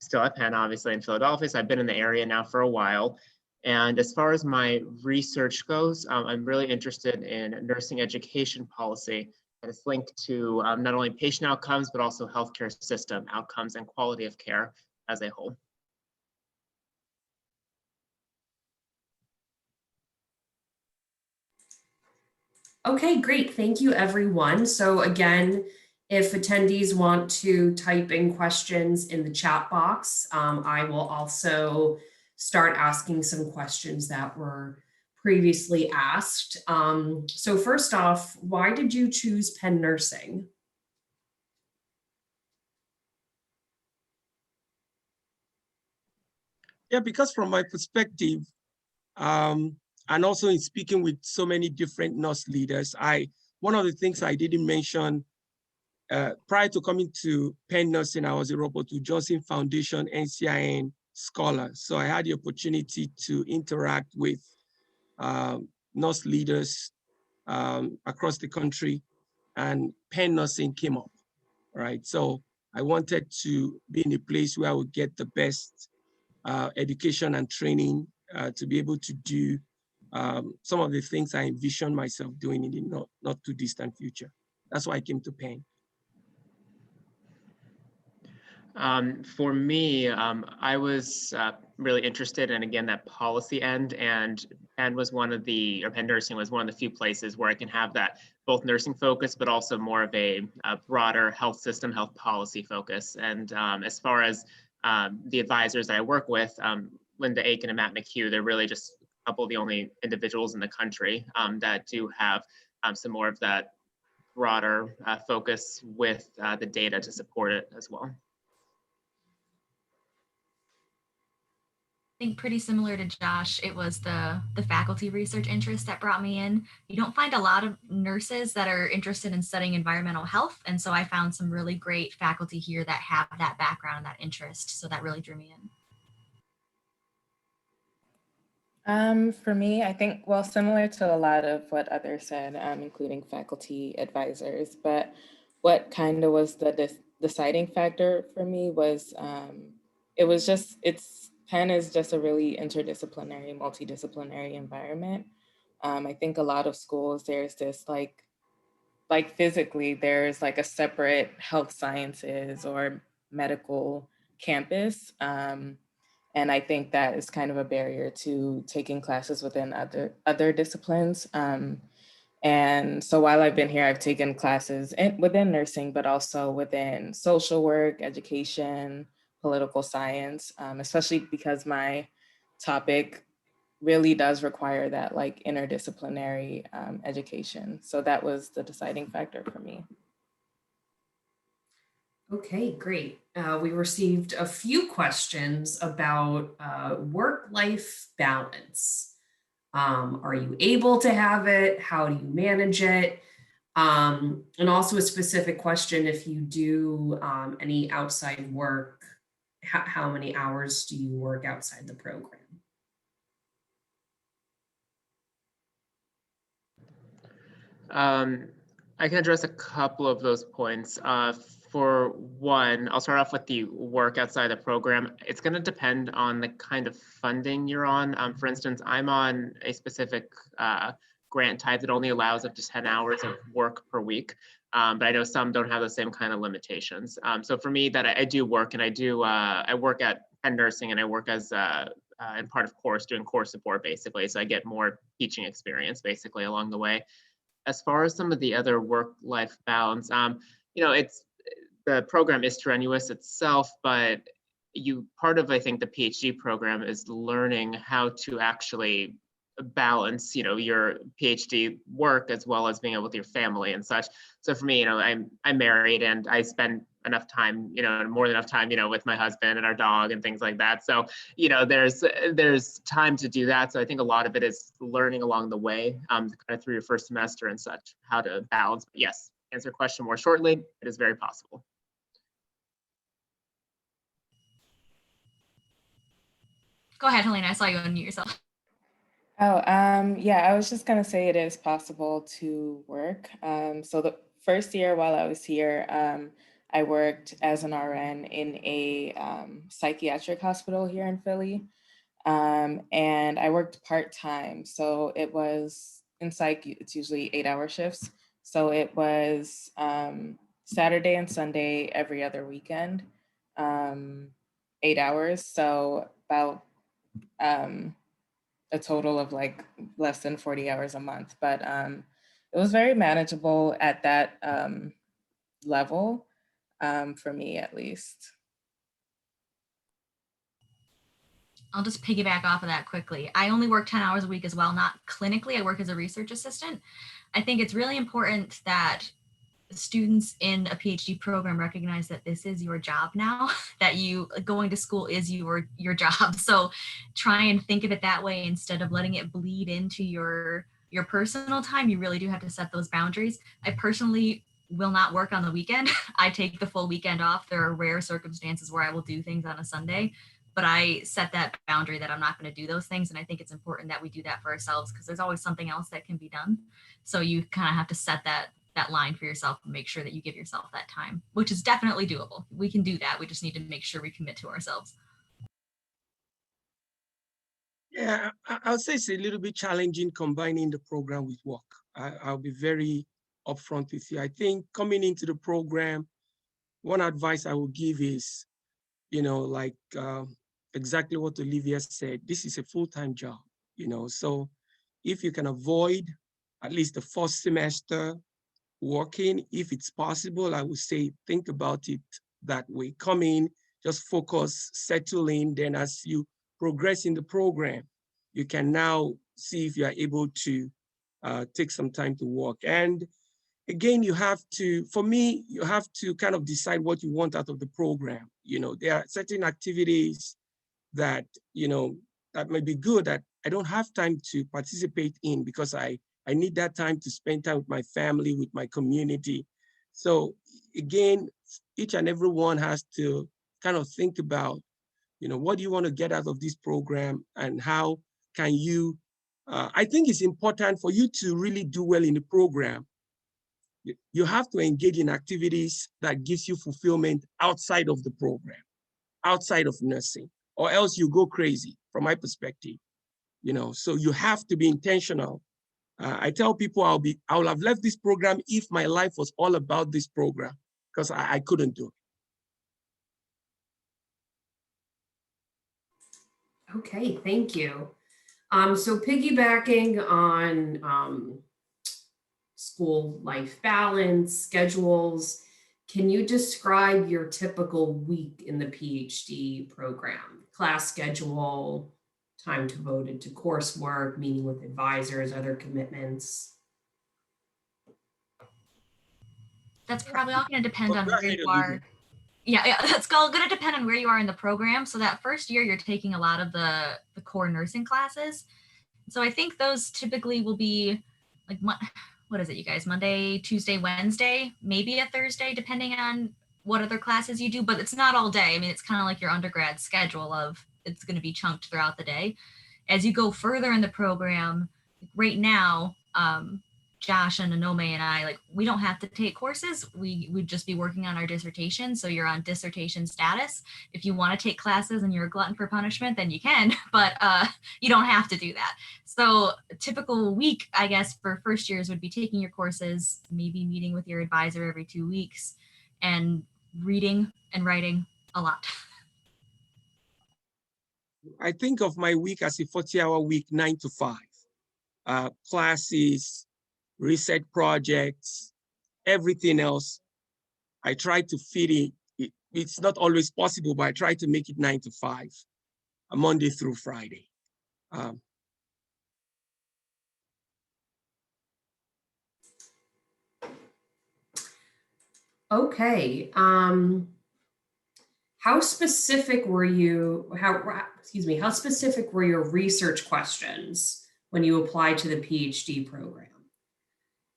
still at Penn, obviously in Philadelphia. So I've been in the area now for a while. And as far as my research goes, I'm really interested in nursing education policy, and it's linked to not only patient outcomes, but also healthcare system outcomes and quality of care as a whole. Okay, great. Thank you, everyone. So again, if attendees want to type in questions in the chat box, I will also start asking some questions that were previously asked. So first off, why did you choose Penn Nursing? Yeah, because from my perspective, and also in speaking with so many different nurse leaders, one of the things I didn't mention prior to coming to Penn Nursing, I was a Robert Wood Johnson Foundation NCIN scholar. So I had the opportunity to interact with nurse leaders across the country, and Penn Nursing came up, right? So I wanted to be in a place where I would get the best education and training to be able to do some of the things I envision myself doing in the not too distant future. That's why I came to Penn. For me, I was really interested in, again, that policy end, and Penn was Penn Nursing was one of the few places where I can have that both nursing focus, but also more of a broader health system, health policy focus. And as far as the advisors that I work with, Linda Aiken and Matt McHugh, they're really just a couple of the only individuals in the country that do have some more of that broader focus with the data to support it as well. I think pretty similar to Josh, it was the faculty research interest that brought me in. You don't find a lot of nurses that are interested in studying environmental health. And so I found some really great faculty here that have that background and that interest. So that really drew me in. For me, I think, well, similar to a lot of what others said, including faculty advisors, but what kind of was the deciding factor for me was, Penn is just a really interdisciplinary, multidisciplinary environment. I think a lot of schools, there's this like physically, there's like a separate health sciences or medical campus. And I think that is kind of a barrier to taking classes within other disciplines. And so while I've been here, I've taken classes within nursing, but also within social work, education, political science, especially because my topic really does require that like interdisciplinary education. So that was the deciding factor for me. Okay, great. We received a few questions about work-life balance. Are you able to have it? How do you manage it? And also a specific question, if you do any outside work, how many hours do you work outside the program? I can address a couple of those points. For one, I'll start off with the work outside the program. It's going to depend on the kind of funding you're on. For instance, I'm on a specific grant type that only allows up to 10 hours of work per week. But I know some don't have the same kind of limitations. So for me, that I do work, and I work at Penn Nursing, and I work as in part of course, doing course support basically. So I get more teaching experience basically along the way. as far as some of the other work-life balance, the program is strenuous itself, but part of, I think, the PhD program is learning how to actually balance, your PhD work as well as being able with your family and such. So for me, I'm married and I spend enough time, more than enough time, with my husband and our dog and things like that. So, there's time to do that. So I think a lot of it is learning along the way, kind of through your first semester and such, how to balance. But yes, answer your question more shortly, it is very possible. Go ahead, Helena. I saw you unmute yourself. Oh, yeah, I was just gonna say it is possible to work. So the first year while I was here, I worked as an RN in a psychiatric hospital here in Philly. And I worked part-time. So it was in psych, it's usually 8-hour shifts. So it was Saturday and Sunday every other weekend, 8 hours. So about a total of like less than 40 hours a month. But it was very manageable at that level, for me at least. I'll just piggyback off of that quickly. I only work 10 hours a week as well, not clinically. I work as a research assistant. I think it's really important that students in a PhD program recognize that this is your job now, that you going to school is your job. So try and think of it that way instead of letting it bleed into your personal time. You really do have to set those boundaries. I personally will not work on the weekend. I take the full weekend off. There are rare circumstances where I will do things on a Sunday, but I set that boundary that I'm not going to do those things. And I think it's important that we do that for ourselves because there's always something else that can be done. So you kind of have to set that line for yourself and make sure that you give yourself that time, which is definitely doable. We can do that. We just need to make sure we commit to ourselves. Yeah, I'll say it's a little bit challenging combining the program with work. I'll be very upfront with you. I think coming into the program, one advice I would give is, exactly what Olivia said, this is a full-time job, so if you can avoid at least the first semester working, if it's possible, I would say think about it that way. Come in, just focus, settle in. Then as you progress in the program, you can now see if you are able to take some time to work. And again, you have to kind of decide what you want out of the program. There are certain activities that, that may be good that I don't have time to participate in because I need that time to spend time with my family, with my community. So again, each and every one has to kind of think about, what do you want to get out of this program and how can you, I think it's important for you to really do well in the program. You have to engage in activities that gives you fulfillment outside of the program, outside of nursing, or else you go crazy from my perspective. So you have to be intentional. I tell people I would have left this program if my life was all about this program, because I couldn't do it. Okay, thank you. So piggybacking on school life balance, schedules, can you describe your typical week in the PhD program? Class schedule, time devoted to coursework, meeting with advisors, other commitments? That's probably all going to depend on where you are. Yeah, that's all going to depend on where you are in the program. So that first year, you're taking a lot of the core nursing classes. So I think those typically will be like, what is it, you guys? Monday, Tuesday, Wednesday, maybe a Thursday, depending on what other classes you do, but it's not all day. I mean, it's kind of like your undergrad schedule of it's going to be chunked throughout the day. As you go further in the program, right now, Josh and Anome and I, we don't have to take courses. We would just be working on our dissertation. So you're on dissertation status. If you want to take classes and you're a glutton for punishment, then you can, but you don't have to do that. So a typical week, I guess, for first years would be taking your courses, maybe meeting with your advisor every 2 weeks, and reading and writing a lot. I think of my week as a 40-hour week, 9 to 5. Classes, research projects, everything else. I try to fit it. It's not always possible, but I try to make it 9 to 5, Monday through Friday. Okay. How specific were you, how specific were your research questions when you applied to the PhD program?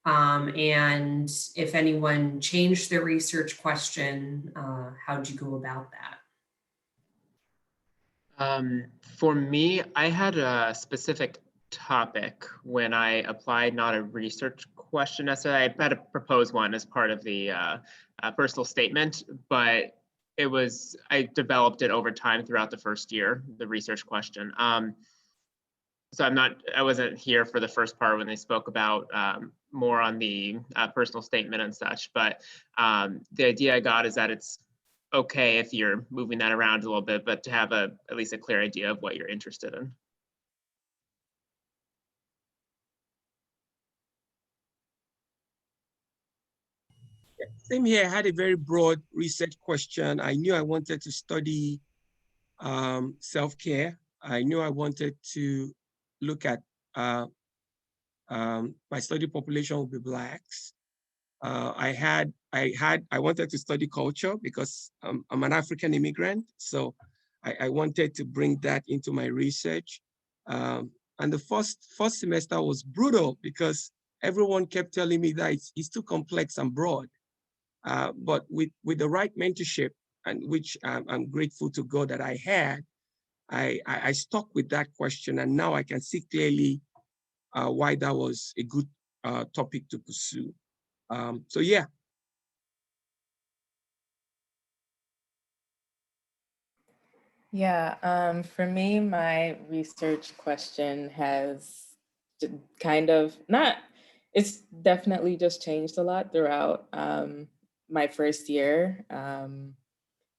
And if anyone changed their research question, how'd you go about that? For me, I had a specific topic when I applied, not a research question necessarily. I had to propose one as part of the personal statement, but I developed it over time throughout the first year, the research question. So I wasn't here for the first part when they spoke about more on the personal statement and such, but the idea I got is that it's okay if you're moving that around a little bit, but to have at least a clear idea of what you're interested in. Same here, I had a very broad research question. I knew I wanted to study self-care. I knew I wanted to look at my study population will be Blacks. I wanted to study culture because I'm an African immigrant. So I wanted to bring that into my research. And the first semester was brutal because everyone kept telling me that it's too complex and broad. But with the right mentorship, and which I'm grateful to God that I had, I stuck with that question, and now I can see clearly why that was a good topic to pursue. So yeah. Yeah, for me, my research question has kind of it's definitely just changed a lot throughout my first year.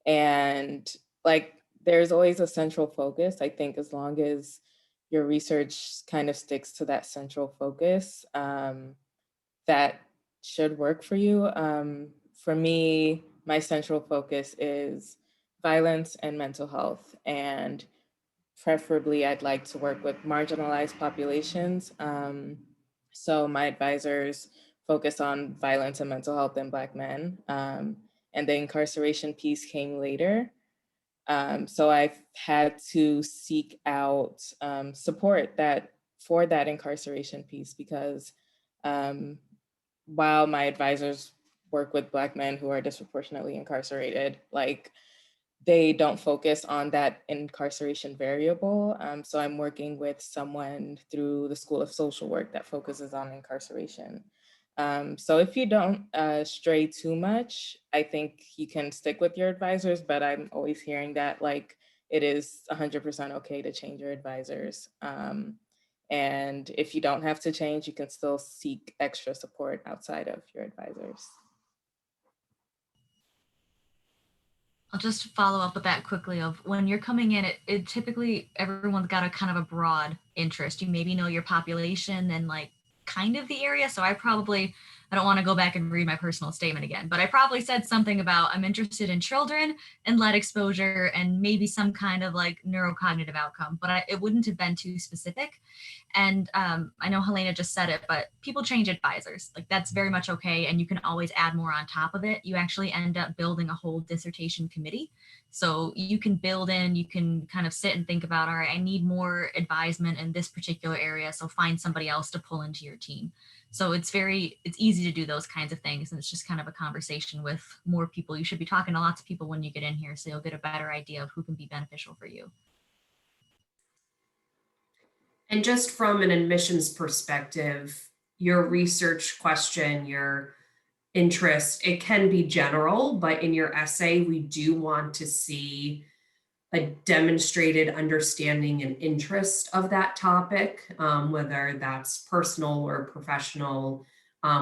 And like, there's always a central focus. I think as long as your research kind of sticks to that central focus, that should work for you. For me, my central focus is violence and mental health. And preferably, I'd like to work with marginalized populations. So my advisors focus on violence and mental health in Black men. And the incarceration piece came later. So I've had to seek out support for that incarceration piece because while my advisors work with Black men who are disproportionately incarcerated, like, they don't focus on that incarceration variable. So I'm working with someone through the School of Social Work that focuses on incarceration. So if you don't stray too much, I think you can stick with your advisors, but I'm always hearing that like it is 100% okay to change your advisors. And if you don't have to change, you can still seek extra support outside of your advisors. I'll just follow up with that quickly of when you're coming in, it typically everyone's got a kind of a broad interest. You maybe know your population and like kind of the area. So I don't want to go back and read my personal statement again, but I probably said something about I'm interested in children and lead exposure and maybe some kind of like neurocognitive outcome, but it wouldn't have been too specific. And I know Helena just said it, but people change advisors. Like that's very much okay. And you can always add more on top of it. You actually end up building a whole dissertation committee. So you can you can kind of sit and think about, all right, I need more advisement in this particular area. So find somebody else to pull into your team. So it's easy to do those kinds of things. And it's just kind of a conversation with more people. You should be talking to lots of people when you get in here, so you'll get a better idea of who can be beneficial for you. And just from an admissions perspective, your research question, your interest, it can be general, but in your essay, we do want to see a demonstrated understanding and interest of that topic, whether that's personal or professional.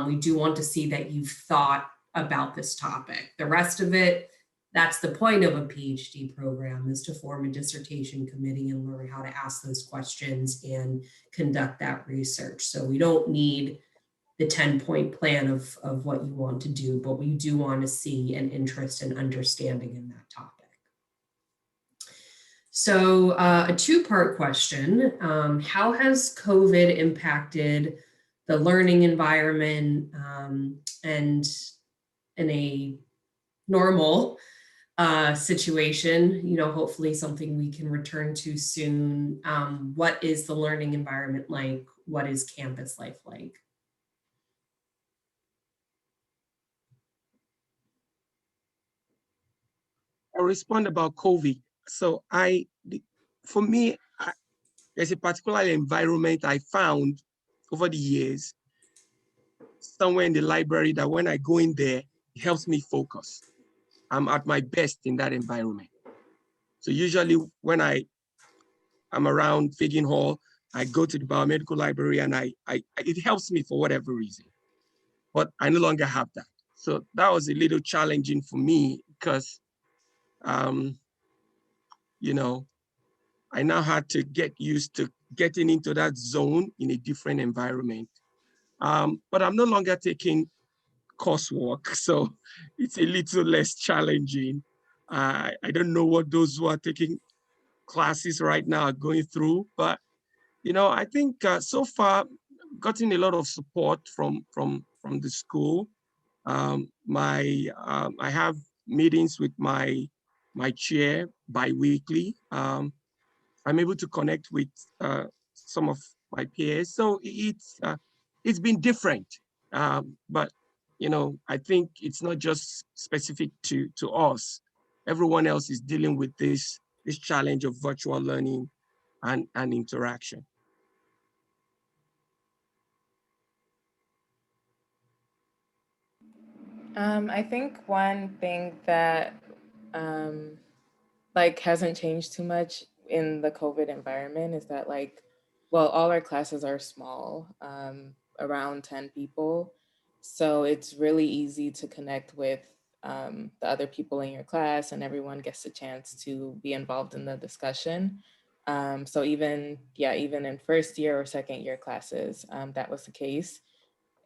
We do want to see that you've thought about this topic. The rest of it, that's the point of a PhD program, is to form a dissertation committee and learn how to ask those questions and conduct that research. So we don't need the 10-point plan of what you want to do, but we do want to see an interest and understanding in that topic. So a two-part question, how has COVID impacted the learning environment and in a normal situation, you know, hopefully something we can return to soon. What is the learning environment like? What is campus life like? I'll respond about COVID. So for me, there's a particular environment I found over the years, somewhere in the library, that when I go in there, it helps me focus. I'm at my best in that environment. So usually when I'm around Fagin Hall, I go to the biomedical library and it helps me for whatever reason, but I no longer have that. So that was a little challenging for me because, you know, I now had to get used to getting into that zone in a different environment. But I'm no longer taking coursework, so it's a little less challenging. I don't know what those who are taking classes right now are going through, but you know, I think so far gotten a lot of support from the school. I have meetings with my chair bi-weekly. I'm able to connect with some of my peers, so it's been different. But you know, I think it's not just specific to us. Everyone else is dealing with this challenge of virtual learning and interaction. I think one thing that like hasn't changed too much in the COVID environment is that well, all our classes are small, around 10 people. So it's really easy to connect with the other people in your class, and everyone gets a chance to be involved in the discussion. So even in first year or second year classes, that was the case.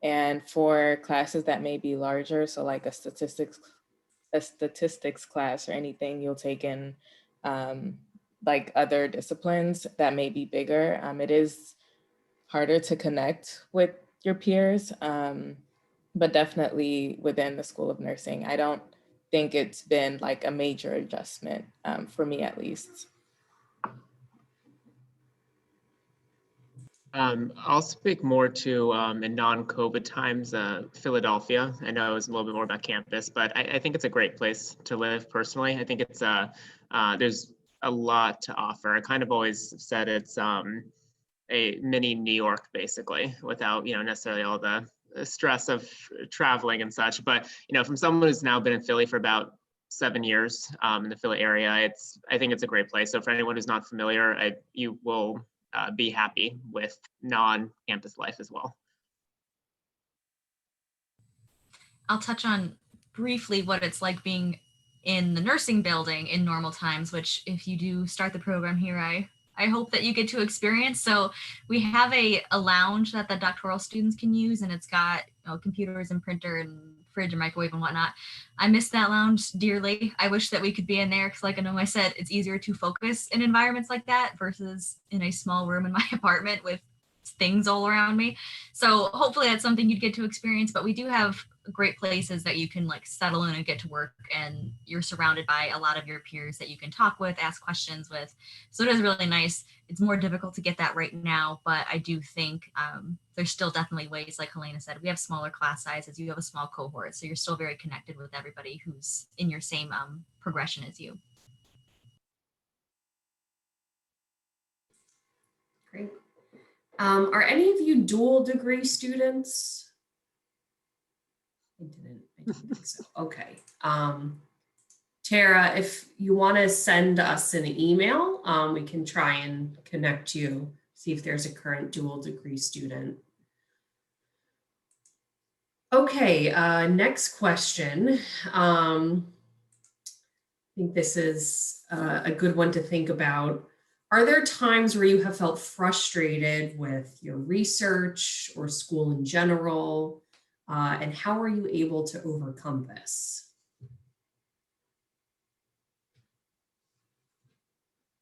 And for classes that may be larger, so like a statistics class or anything you'll take in like other disciplines that may be bigger, it is harder to connect with your peers, but definitely within the School of Nursing, I don't think it's been like a major adjustment, for me at least. I'll speak more to in non-COVID times, Philadelphia. I know it was a little bit more about campus, but I think it's a great place to live personally. I think it's there's a lot to offer. I kind of always said it's a mini New York, basically, without necessarily all the stress of traveling and such. But from someone who's now been in Philly for about 7 years in the Philly area, I think it's a great place. So for anyone who's not familiar, you will be happy with non-campus life as well. I'll touch on briefly what it's like being in the nursing building in normal times, which if you do start the program here, I hope that you get to experience. So we have a lounge that the doctoral students can use, and it's got computers and printer and fridge and microwave and whatnot. I miss that lounge dearly. I wish that we could be in there because, like I said, it's easier to focus in environments like that versus in a small room in my apartment with things all around me. So hopefully that's something you'd get to experience. But we do have great places that you can like settle in and get to work, and you're surrounded by a lot of your peers that you can talk with, ask questions with. So it is really nice. It's more difficult to get that right now, but I do think there's still definitely ways, like Helena said, we have smaller class sizes, you have a small cohort, so you're still very connected with everybody who's in your same progression as you. Great. Are any of you dual degree students? I didn't think so. Okay. Tara, if you want to send us an email, we can try and connect you, see if there's a current dual degree student. Okay, next question. I think this is a good one to think about. Are there times where you have felt frustrated with your research or school in general? And how are you able to overcome this?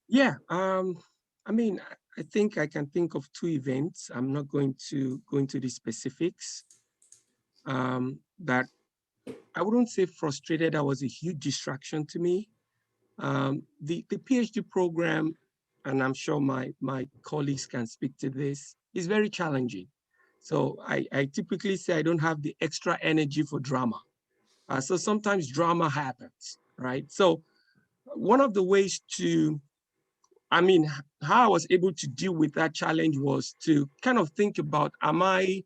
Yeah, I mean, I think I can think of two events. I'm not going to go into the specifics. That I wouldn't say frustrated. That was a huge distraction to me. The PhD program, and I'm sure my colleagues can speak to this, is very challenging. So I typically say I don't have the extra energy for drama. So sometimes drama happens, right? So one of the ways to, I mean, how I was able to deal with that challenge was to kind of think about, am I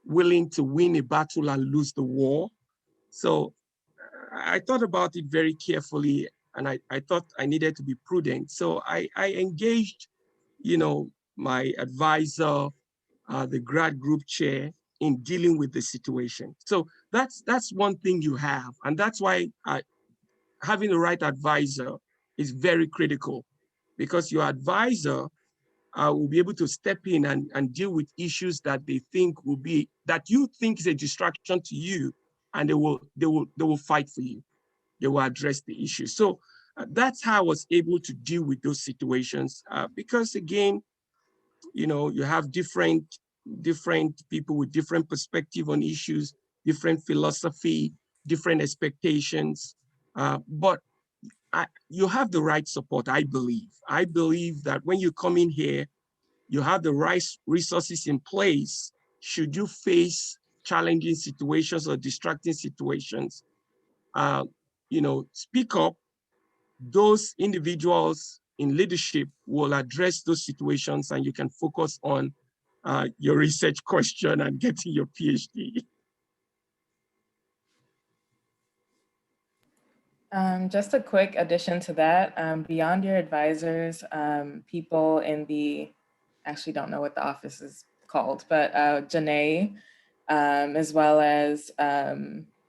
willing to win a battle and lose the war? So I thought about it very carefully, and I thought I needed to be prudent. So I engaged, my advisor, the grad group chair, in dealing with the situation. So that's one thing you have, and that's why having the right advisor is very critical, because your advisor will be able to step in and deal with issues that they think will be, that you think is a distraction to you, and they will fight for you. They will address the issue. So that's how I was able to deal with those situations, because again, you have different people with different perspective on issues, different philosophy, different expectations, but you have the right support, I believe. I believe that when you come in here, you have the right resources in place should you face challenging situations or distracting situations. Speak up. Those individuals in leadership will address those situations, and you can focus on your research question and getting your PhD. Just a quick addition to that, beyond your advisors, people in actually don't know what the office is called, but Janae, as well as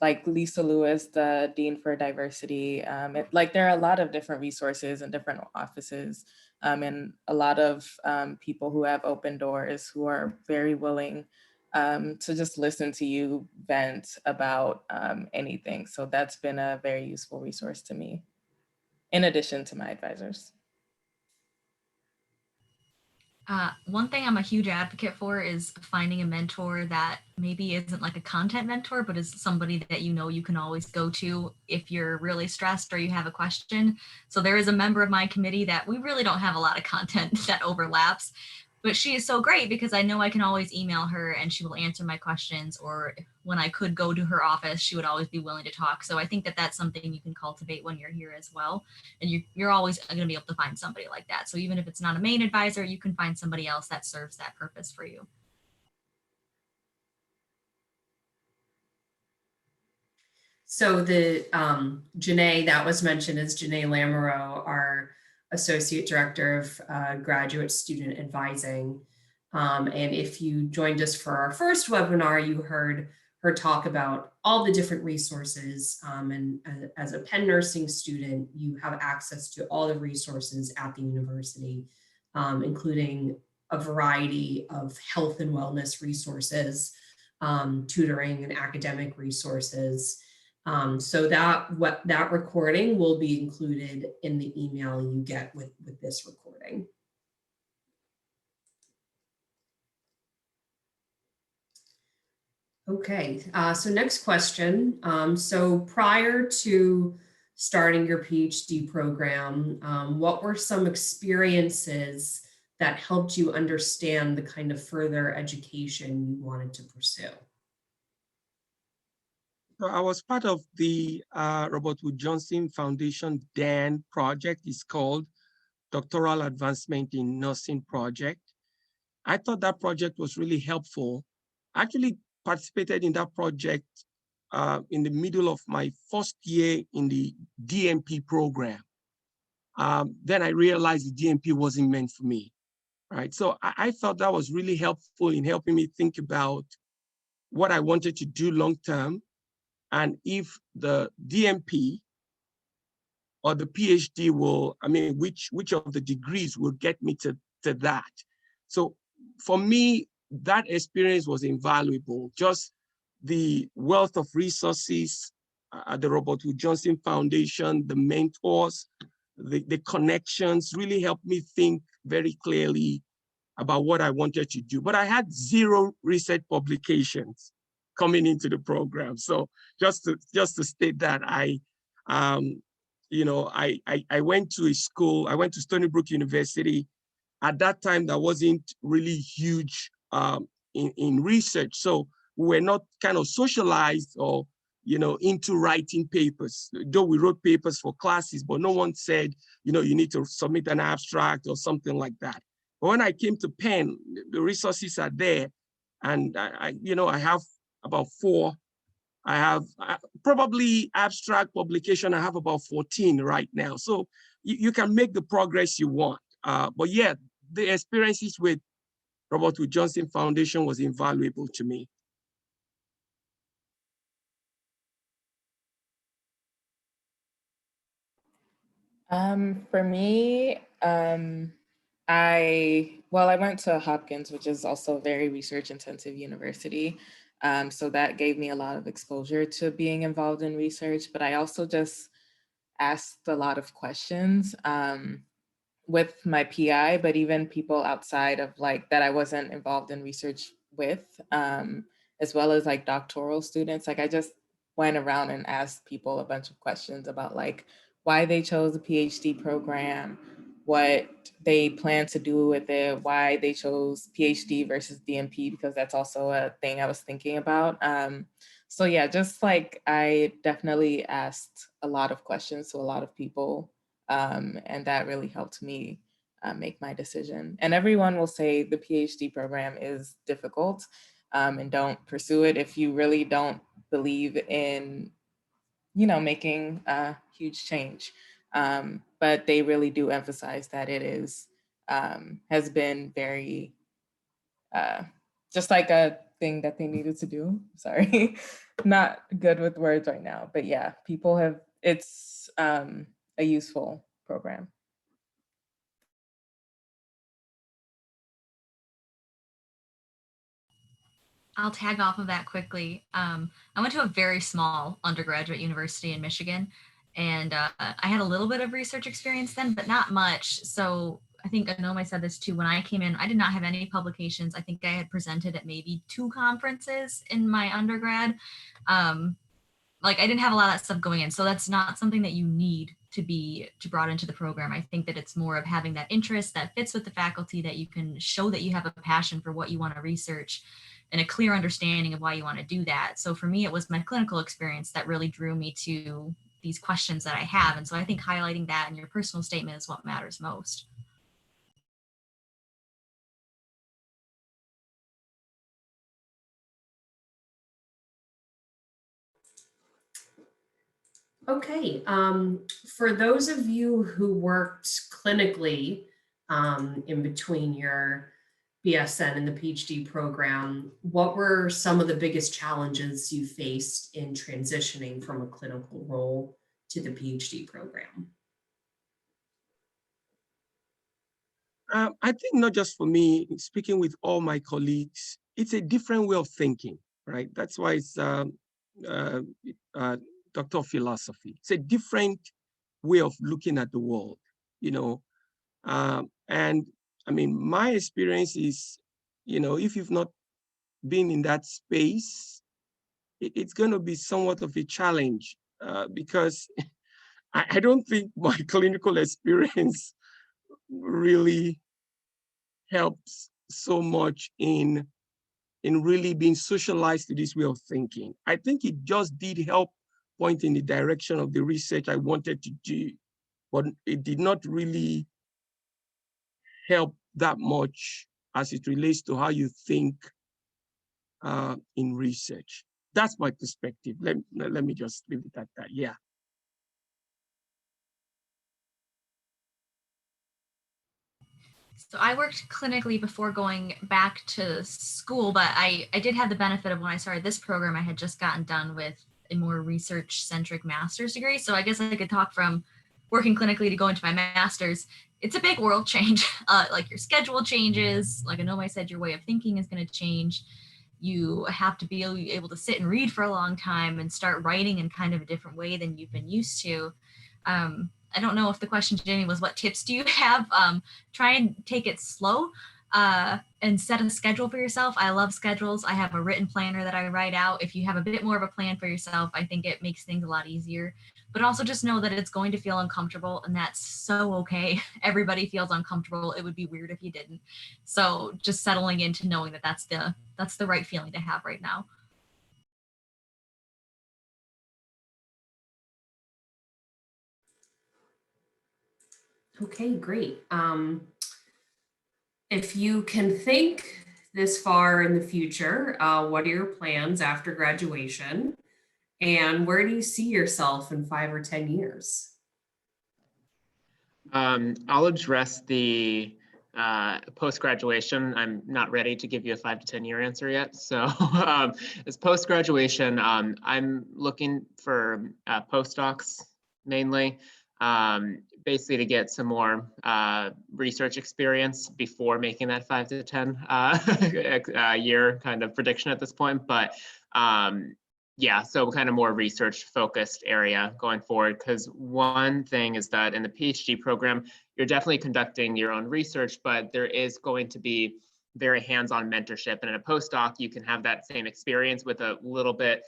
like Lisa Lewis, the Dean for Diversity. There are a lot of different resources and different offices, and a lot of people who have open doors, who are very willing to just listen to you vent about anything. So that's been a very useful resource to me, in addition to my advisors. One thing I'm a huge advocate for is finding a mentor that maybe isn't like a content mentor, but is somebody that you can always go to if you're really stressed or you have a question. So there is a member of my committee that we really don't have a lot of content that overlaps, but she is so great because I know I can always email her and she will answer my questions, or when I could go to her office, she would always be willing to talk. So I think that that's something you can cultivate when you're here as well. And you're always going to be able to find somebody like that. So even if it's not a main advisor, you can find somebody else that serves that purpose for you. So the Janae that was mentioned is Janae Lamoureux, our Associate Director of Graduate Student Advising. And if you joined us for our first webinar, you heard her talk about all the different resources. And as a Penn nursing student, you have access to all the resources at the university, including a variety of health and wellness resources, tutoring and academic resources. So that recording will be included in the email you get with this recording. Okay, so next question. So prior to starting your PhD program, what were some experiences that helped you understand the kind of further education you wanted to pursue? So I was part of the Robert Wood Johnson Foundation DAN project. It's called Doctoral Advancement in Nursing Project. I thought that project was really helpful. I actually participated in that project in the middle of my first year in the DMP program. Then I realized the DMP wasn't meant for me, right? So I thought that was really helpful in helping me think about what I wanted to do long-term, and if the DMP or the PhD will, I mean, which of the degrees will get me to that. So for me, that experience was invaluable. Just the wealth of resources at the Robert Wood Johnson Foundation, the mentors, the connections really helped me think very clearly about what I wanted to do. But I had 0 research publications coming into the program. So just to state that, I went to a school, I went to Stony Brook University. At that time, that wasn't really huge in research. So we were not kind of socialized or, into writing papers. Though we wrote papers for classes, but no one said, you need to submit an abstract or something like that. But when I came to Penn, the resources are there. And I have about 4. I have probably abstract publication. I have about 14 right now. So you can make the progress you want. But yeah, the experiences with Robert Wood Johnson Foundation was invaluable to me. For me, I went to Hopkins, which is also a very research intensive university. So that gave me a lot of exposure to being involved in research, but I also just asked a lot of questions with my PI, but even people outside of that I wasn't involved in research with, as well as doctoral students. I just went around and asked people a bunch of questions about why they chose a PhD program, what they plan to do with it, why they chose PhD versus DMP, because that's also a thing I was thinking about. So yeah, just I definitely asked a lot of questions to a lot of people, and that really helped me make my decision. And everyone will say the PhD program is difficult, and don't pursue it if you really don't believe in making a huge change. But they really do emphasize that it is, has been very, just a thing that they needed to do. Sorry, not good with words right now, but yeah, it's a useful program. I'll tag off of that quickly. I went to a very small undergraduate university in Michigan, and I had a little bit of research experience then, but not much. So I think Anoma said this too. When I came in, I did not have any publications. I think I had presented at maybe 2 conferences in my undergrad. I didn't have a lot of that stuff going in. So that's not something that you need to be brought into the program. I think that it's more of having that interest that fits with the faculty, that you can show that you have a passion for what you want to research and a clear understanding of why you want to do that. So for me, it was my clinical experience that really drew me to these questions that I have. And so I think highlighting that in your personal statement is what matters most. Okay, for those of you who worked clinically in between your BSN and the PhD program, what were some of the biggest challenges you faced in transitioning from a clinical role to the PhD program? I think not just for me, speaking with all my colleagues, it's a different way of thinking, right? That's why it's Doctor of Philosophy. It's a different way of looking at the world, and I mean, my experience is, if you've not been in that space, it's going to be somewhat of a challenge because I don't think my clinical experience really helps so much in really being socialized to this way of thinking. I think it just did help point in the direction of the research I wanted to do, but it did not really help that much as it relates to how you think in research. That's my perspective. Let me just leave it at that. Yeah. So I worked clinically before going back to school, but I did have the benefit of when I started this program, I had just gotten done with a more research-centric master's degree. So I guess I could talk from working clinically to go into my master's, it's a big world change. Like your schedule changes. Like I said, your way of thinking is going to change. You have to be able to sit and read for a long time and start writing in kind of a different way than you've been used to. I don't know if the question, Jamie, was what tips do you have? Try and take it slow and set a schedule for yourself. I love schedules. I have a written planner that I write out. If you have a bit more of a plan for yourself, I think it makes things a lot easier. But also just know that it's going to feel uncomfortable, and that's so okay. Everybody feels uncomfortable. It would be weird if you didn't. So just settling into knowing that that's the right feeling to have right now. Okay, great. If you can think this far in the future, what are your plans after graduation? And where do you see yourself in 5 or 10 years? I'll address the post-graduation. I'm not ready to give you a 5 to 10 year answer yet. So as post-graduation, I'm looking for postdocs mainly, basically to get some more research experience before making that 5 to 10 year kind of prediction at this point. But yeah, so kind of more research focused area going forward, because one thing is that in the PhD program, you're definitely conducting your own research, but there is going to be very hands-on mentorship. And in a postdoc, you can have that same experience with a little bit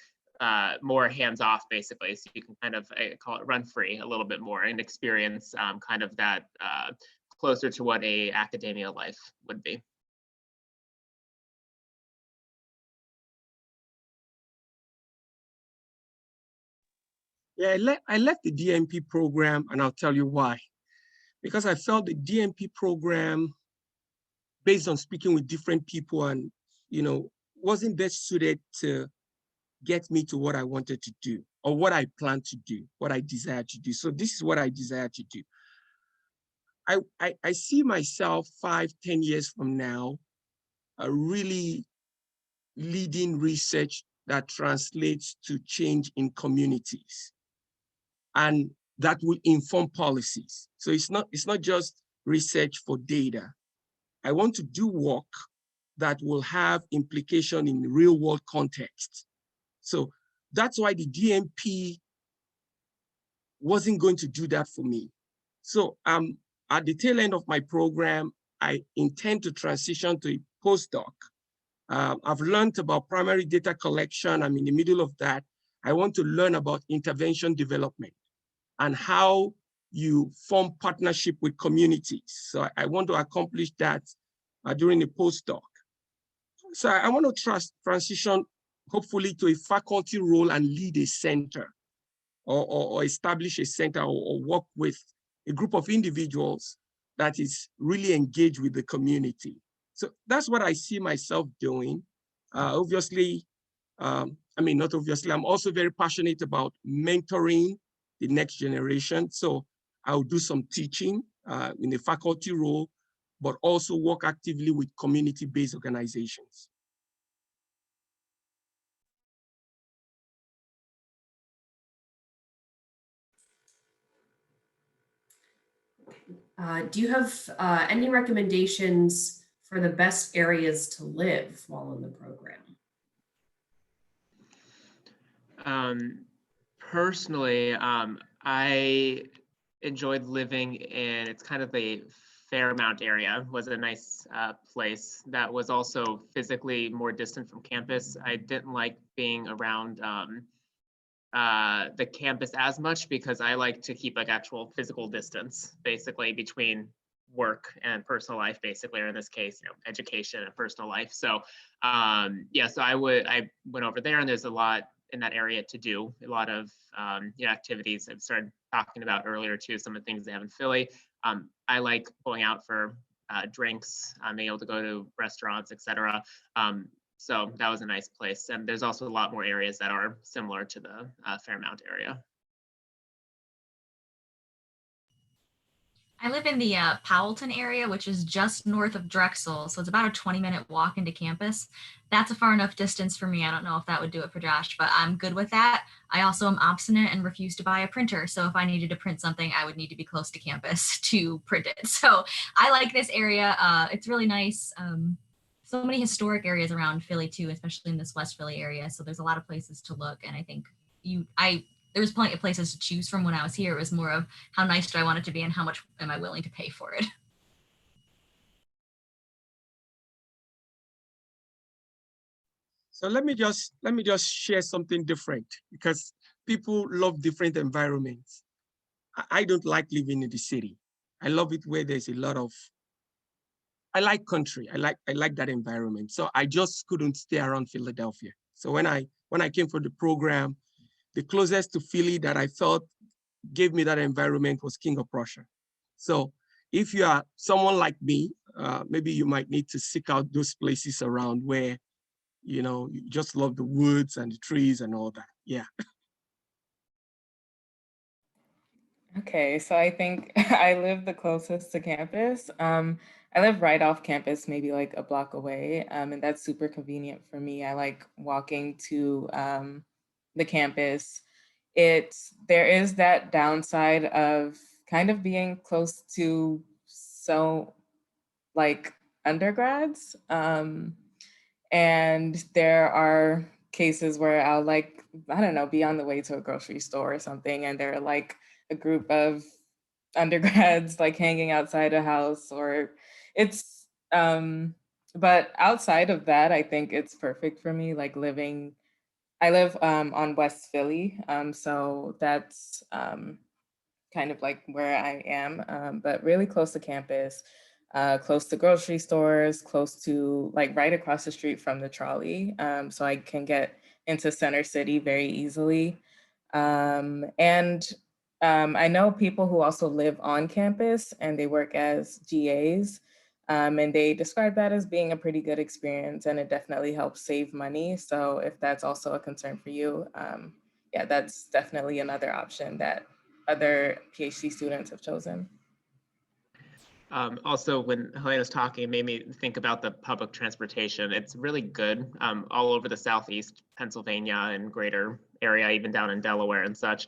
more hands-off, basically. So you can kind of call it run free a little bit more and experience kind of that closer to what a academia life would be. Yeah, I left the DMP program, and I'll tell you why. Because I felt the DMP program, based on speaking with different people, and wasn't best suited to get me to what I wanted to do, or what I planned to do, what I desired to do. So this is what I desire to do. I see myself 5, 10 years from now, really leading research that translates to change in communities, and that will inform policies. So it's not just research for data. I want to do work that will have implication in real world context. So that's why the DMP wasn't going to do that for me. So at the tail end of my program, I intend to transition to a postdoc. I've learned about primary data collection. I'm in the middle of that. I want to learn about intervention development and how you form partnership with communities. So I want to accomplish that during a postdoc. So I want to transition, hopefully, to a faculty role and lead a center, or establish a center, or work with a group of individuals that is really engaged with the community. So that's what I see myself doing. Obviously, not obviously, I'm also very passionate about mentoring the next generation. So I'll do some teaching in a faculty role, but also work actively with community-based organizations. Do you have any recommendations for the best areas to live while in the program? Personally, I enjoyed living in, it's kind of a Fairmount area, was a nice place that was also physically more distant from campus. I didn't like being around the campus as much, because I like to keep like actual physical distance basically between work and personal life, basically, or in this case, education and personal life. So yeah, so I went over there, and there's a lot in that area to do, a lot of activities I've started talking about earlier too, some of the things they have in Philly. I like going out for drinks, being able to go to restaurants, etc. So that was a nice place. And there's also a lot more areas that are similar to the Fairmount area. I live in the Powelton area, which is just north of Drexel. So it's about a 20-minute walk into campus. That's a far enough distance for me. I don't know if that would do it for Josh, but I'm good with that. I also am obstinate and refuse to buy a printer. So if I needed to print something, I would need to be close to campus to print it. So I like this area. It's really nice. So many historic areas around Philly too, especially in this West Philly area. So there's a lot of places to look. And I think there was plenty of places to choose from when I was here. It was more of how nice do I want it to be and how much am I willing to pay for it. So let me just share something different, because people love different environments. I don't like living in the city. I love it where there's a lot of, I like country. I like that environment. So I just couldn't stay around Philadelphia. So when I came for the program, the closest to Philly that I felt gave me that environment was King of Prussia. So if you are someone like me, maybe you might need to seek out those places around where, you know, you just love the woods and the trees and all that. Yeah. Okay, so I think I live the closest to campus. I live right off campus, maybe like a block away, and that's super convenient for me. I like walking to the campus. There is that downside of kind of being close to like undergrads, and there are cases where I'll like, I don't know, be on the way to a grocery store or something, and there are like a group of undergrads like hanging outside a house, or it's but outside of that, I think it's perfect for me, like I live on West Philly, so that's kind of like where I am, but really close to campus, close to grocery stores, close to like right across the street from the trolley. So I can get into Center City very easily. And I know people who also live on campus and they work as GAs. And they describe that as being a pretty good experience, and it definitely helps save money. So if that's also a concern for you, yeah, that's definitely another option that other PhD students have chosen. Also, when Helena was talking, it made me think about the public transportation. It's really good all over the Southeast Pennsylvania and greater area, even down in Delaware and such.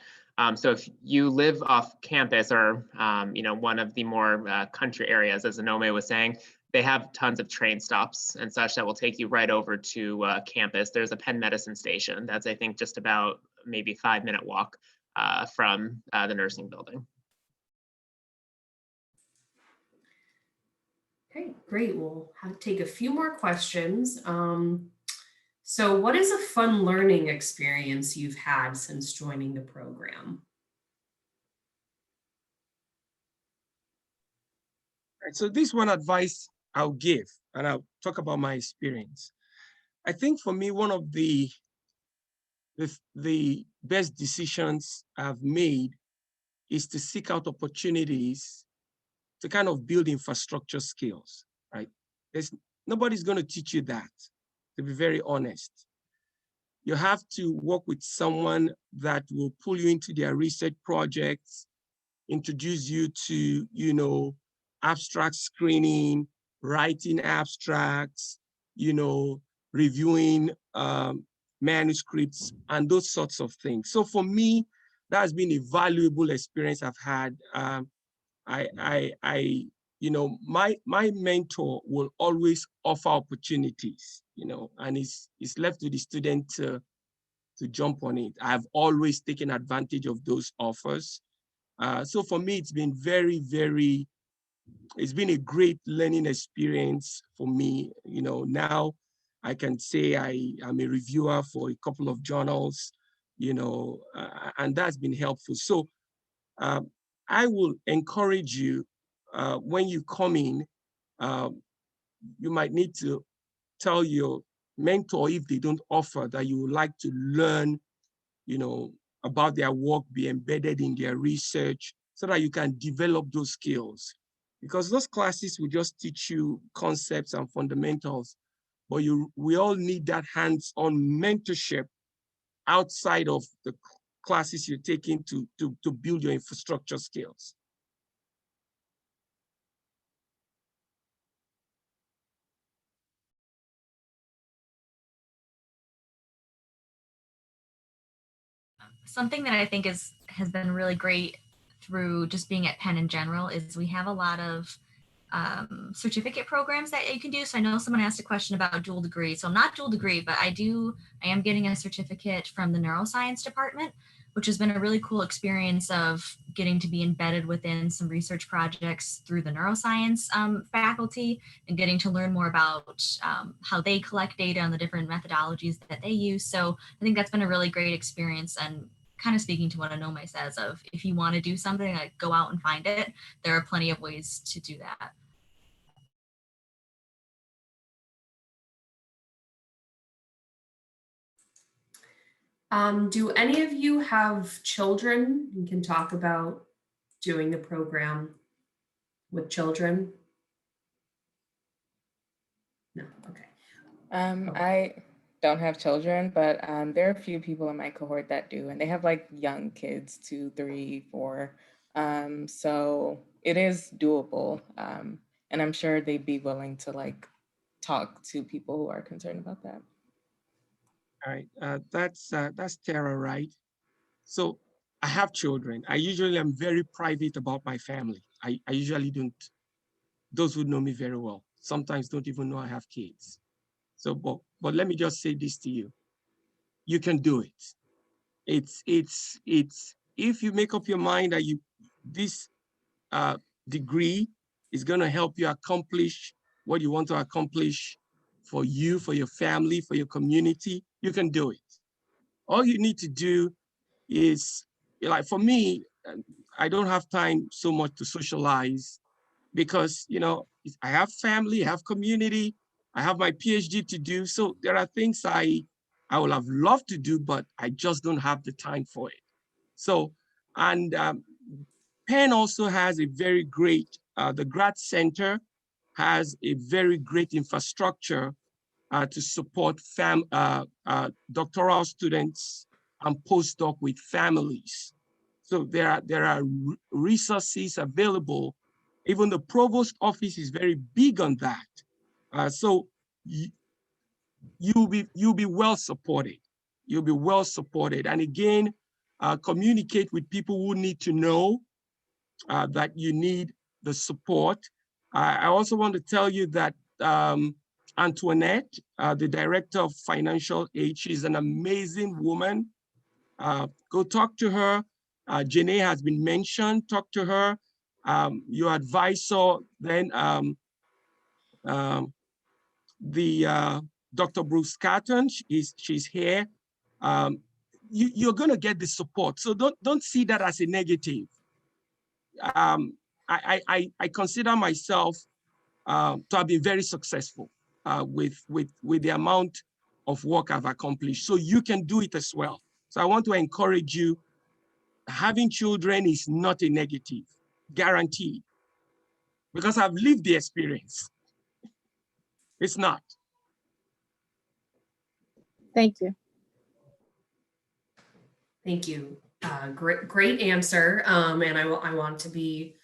So if you live off campus or one of the more country areas, as Anome was saying, they have tons of train stops and such that will take you right over to campus. There's a Penn Medicine station that's, I think, just about maybe 5-minute walk from the nursing building. Okay, great. We'll take a few more questions. So what is a fun learning experience you've had since joining the program? Right, so this one advice I'll give, and I'll talk about my experience. I think for me, one of the best decisions I've made is to seek out opportunities to kind of build infrastructure skills, right? Nobody's going to teach you that, to be very honest. You have to work with someone that will pull you into their research projects, introduce you to, abstract screening, writing abstracts, reviewing manuscripts, and those sorts of things. So for me, that has been a valuable experience I've had. My mentor will always offer opportunities, and it's left to the student to jump on it. I've always taken advantage of those offers. So for me, it's been it's been a great learning experience for me. Now I can say I'm a reviewer for a couple of journals, and that's been helpful. So I will encourage you, when you come in, you might need to tell your mentor, if they don't offer, that you would like to learn, about their work, be embedded in their research, so that you can develop those skills. Because those classes will just teach you concepts and fundamentals, but we all need that hands-on mentorship outside of the classes you're taking to build your infrastructure skills. something that I think has been really great through just being at Penn in general is we have a lot of certificate programs that you can do. So I know someone asked a question about dual degree. So I'm not dual degree, but I am getting a certificate from the neuroscience department, which has been a really cool experience of getting to be embedded within some research projects through the neuroscience faculty and getting to learn more about how they collect data and the different methodologies that they use. So I think that's been a really great experience, and kind of speaking to what Anome says of if you want to do something, like go out and find it. There are plenty of ways to do that. Do any of you have children and can talk about doing the program with children? No, okay. I don't have children, but there are a few people in my cohort that do, and they have like young kids, 2, 3, 4. So it is doable. And I'm sure they'd be willing to like talk to people who are concerned about that. All right, that's Tara, right? So I have children. I usually am very private about my family. I usually don't, those who know me very well, sometimes don't even know I have kids. So, but let me just say this to you. You can do it. It's if you make up your mind that this degree is gonna help you accomplish what you want to accomplish for you, for your family, for your community, you can do it. All you need to do is, like for me, I don't have time so much to socialize because, you know, I have family, I have community, I have my PhD to do. So there are things I would have loved to do, but I just don't have the time for it. So, and Penn also has a very great, the Grad Center has a very great infrastructure to support doctoral students and postdoc with families. So there are resources available. Even the provost office is very big on that. So you'll be well supported. You'll be well supported. And again, communicate with people who need to know that you need the support. I also want to tell you that Antoinette, the director of financial aid, she's an amazing woman. Go talk to her. Janae has been mentioned, talk to her. Your advisor, then Dr. Bruce Catton, she's here. You're gonna get the support. So don't see that as a negative. I consider myself to have been very successful with the amount of work I've accomplished. So you can do it as well. So I want to encourage you. Having children is not a negative, guaranteed, because I've lived the experience. It's not. Thank you. Thank you. Great answer. And I want to be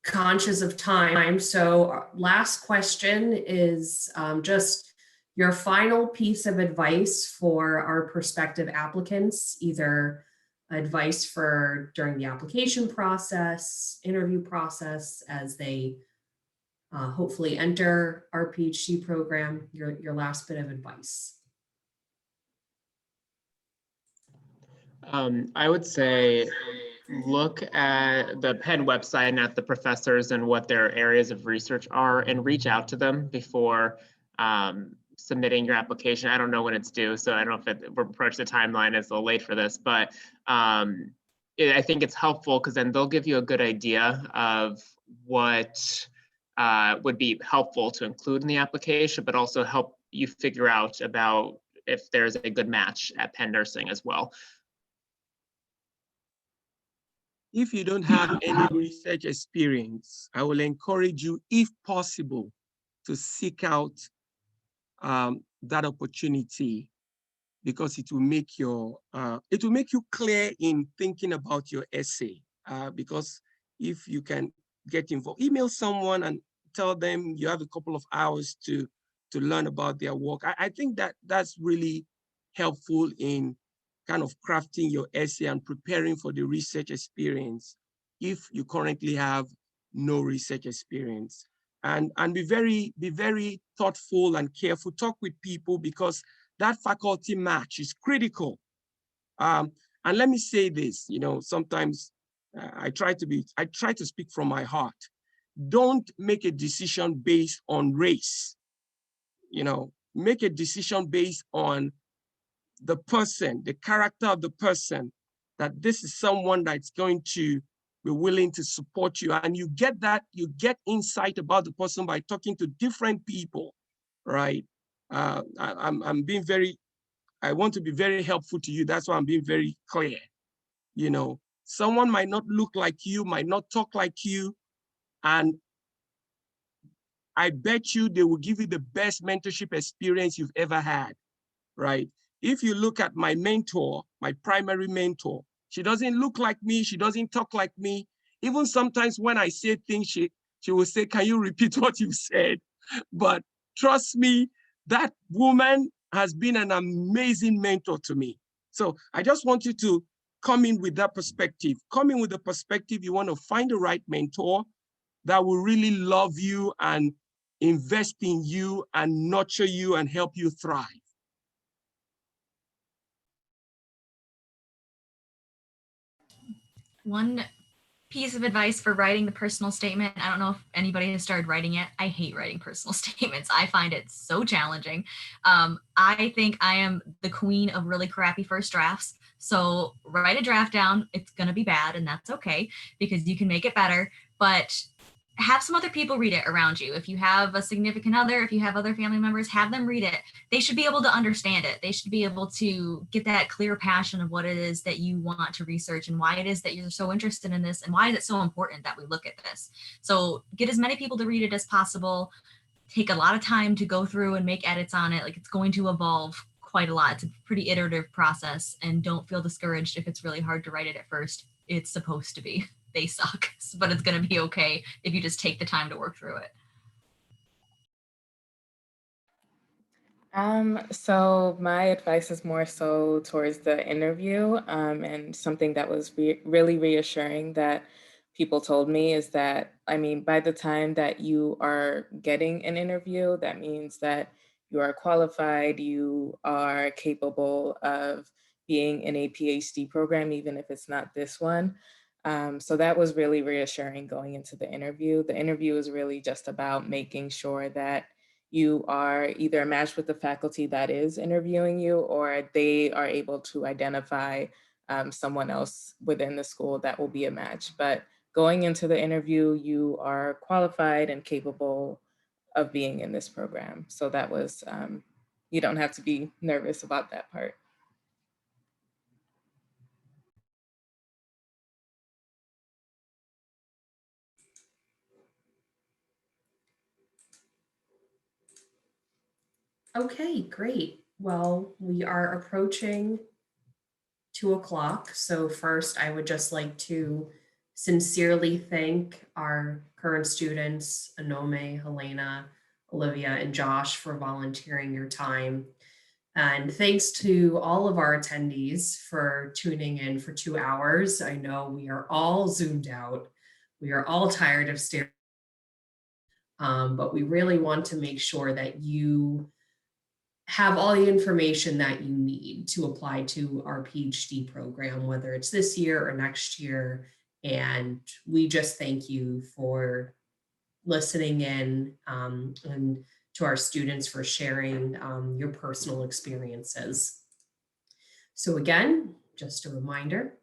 conscious of time. So last question is just your final piece of advice for our prospective applicants, either advice for during the application process, interview process, as they hopefully enter our PhD program, your last bit of advice. I would say look at the Penn website and at the professors and what their areas of research are and reach out to them before submitting your application. I don't know when it's due, so I don't know if we're approaching the timeline, it's a little late for this, but I think it's helpful because then they'll give you a good idea of what would be helpful to include in the application, but also help you figure out about if there's a good match at Penn Nursing as well. If you don't have any research experience, I will encourage you, if possible, to seek out that opportunity, because it will make you clear in thinking about your essay. Because if you can get involved, email someone and tell them you have a couple of hours to learn about their work. I think that's really helpful in kind of crafting your essay and preparing for the research experience if you currently have no research experience. And be very thoughtful and careful. Talk with people, because that faculty match is critical. And let me say this, sometimes I try to speak from my heart. Don't make a decision based on race. Make a decision based on the person, the character of the person, that this is someone that's going to be willing to support you. And you get insight about the person by talking to different people, right? I'm being I want to be very helpful to you. That's why I'm being very clear. Someone might not look like you, might not talk like you, and I bet you they will give you the best mentorship experience you've ever had, right? If you look at my mentor, my primary mentor, she doesn't look like me, she doesn't talk like me. Even sometimes when I say things, she will say, can you repeat what you said? But trust me, that woman has been an amazing mentor to me. So I just want you to come in with that perspective. Come in with the perspective you want to find the right mentor that will really love you and invest in you and nurture you and help you thrive. One piece of advice for writing the personal statement. I don't know if anybody has started writing yet. I hate writing personal statements. I find it so challenging. I think I am the queen of really crappy first drafts. So write a draft down. It's going to be bad, and that's okay, because you can make it better. But have some other people read it around you. If you have a significant other, if you have other family members, have them read it. They should be able to understand it. They should be able to get that clear passion of what it is that you want to research and why it is that you're so interested in this and why is it so important that we look at this. So get as many people to read it as possible. Take a lot of time to go through and make edits on it. Like, it's going to evolve quite a lot. It's a pretty iterative process, and don't feel discouraged if it's really hard to write it at first. It's supposed to be. They suck, but it's going to be okay if you just take the time to work through it. So my advice is more so towards the interview, and something that was really reassuring that people told me is that, by the time that you are getting an interview, that means that you are qualified, you are capable of being in a PhD program, even if it's not this one. So that was really reassuring going into the interview. The interview is really just about making sure that you are either matched with the faculty that is interviewing you, or they are able to identify someone else within the school that will be a match. But going into the interview, you are qualified and capable of being in this program. So that was, you don't have to be nervous about that part. Okay, great. Well, we are approaching 2 o'clock. So first, I would just like to sincerely thank our current students, Anome, Helena, Olivia, and Josh, for volunteering your time. And thanks to all of our attendees for tuning in for 2 hours. I know we are all zoomed out. We are all tired of staring. But we really want to make sure that you have all the information that you need to apply to our PhD program, whether it's this year or next year. And we just thank you for listening in, and to our students for sharing your personal experiences. So again, just a reminder,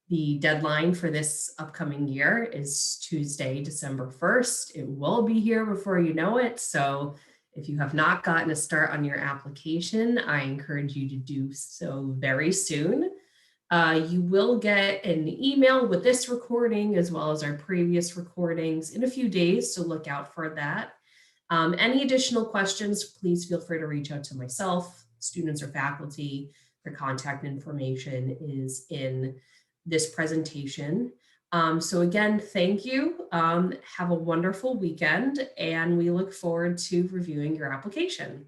the deadline for this upcoming year is Tuesday, December 1st. It will be here before you know it. So if you have not gotten a start on your application, I encourage you to do so very soon. You will get an email with this recording as well as our previous recordings in a few days, so look out for that. Any additional questions, please feel free to reach out to myself, students, or faculty. Their contact information is in this presentation. So again, thank you. Have a wonderful weekend, and we look forward to reviewing your application.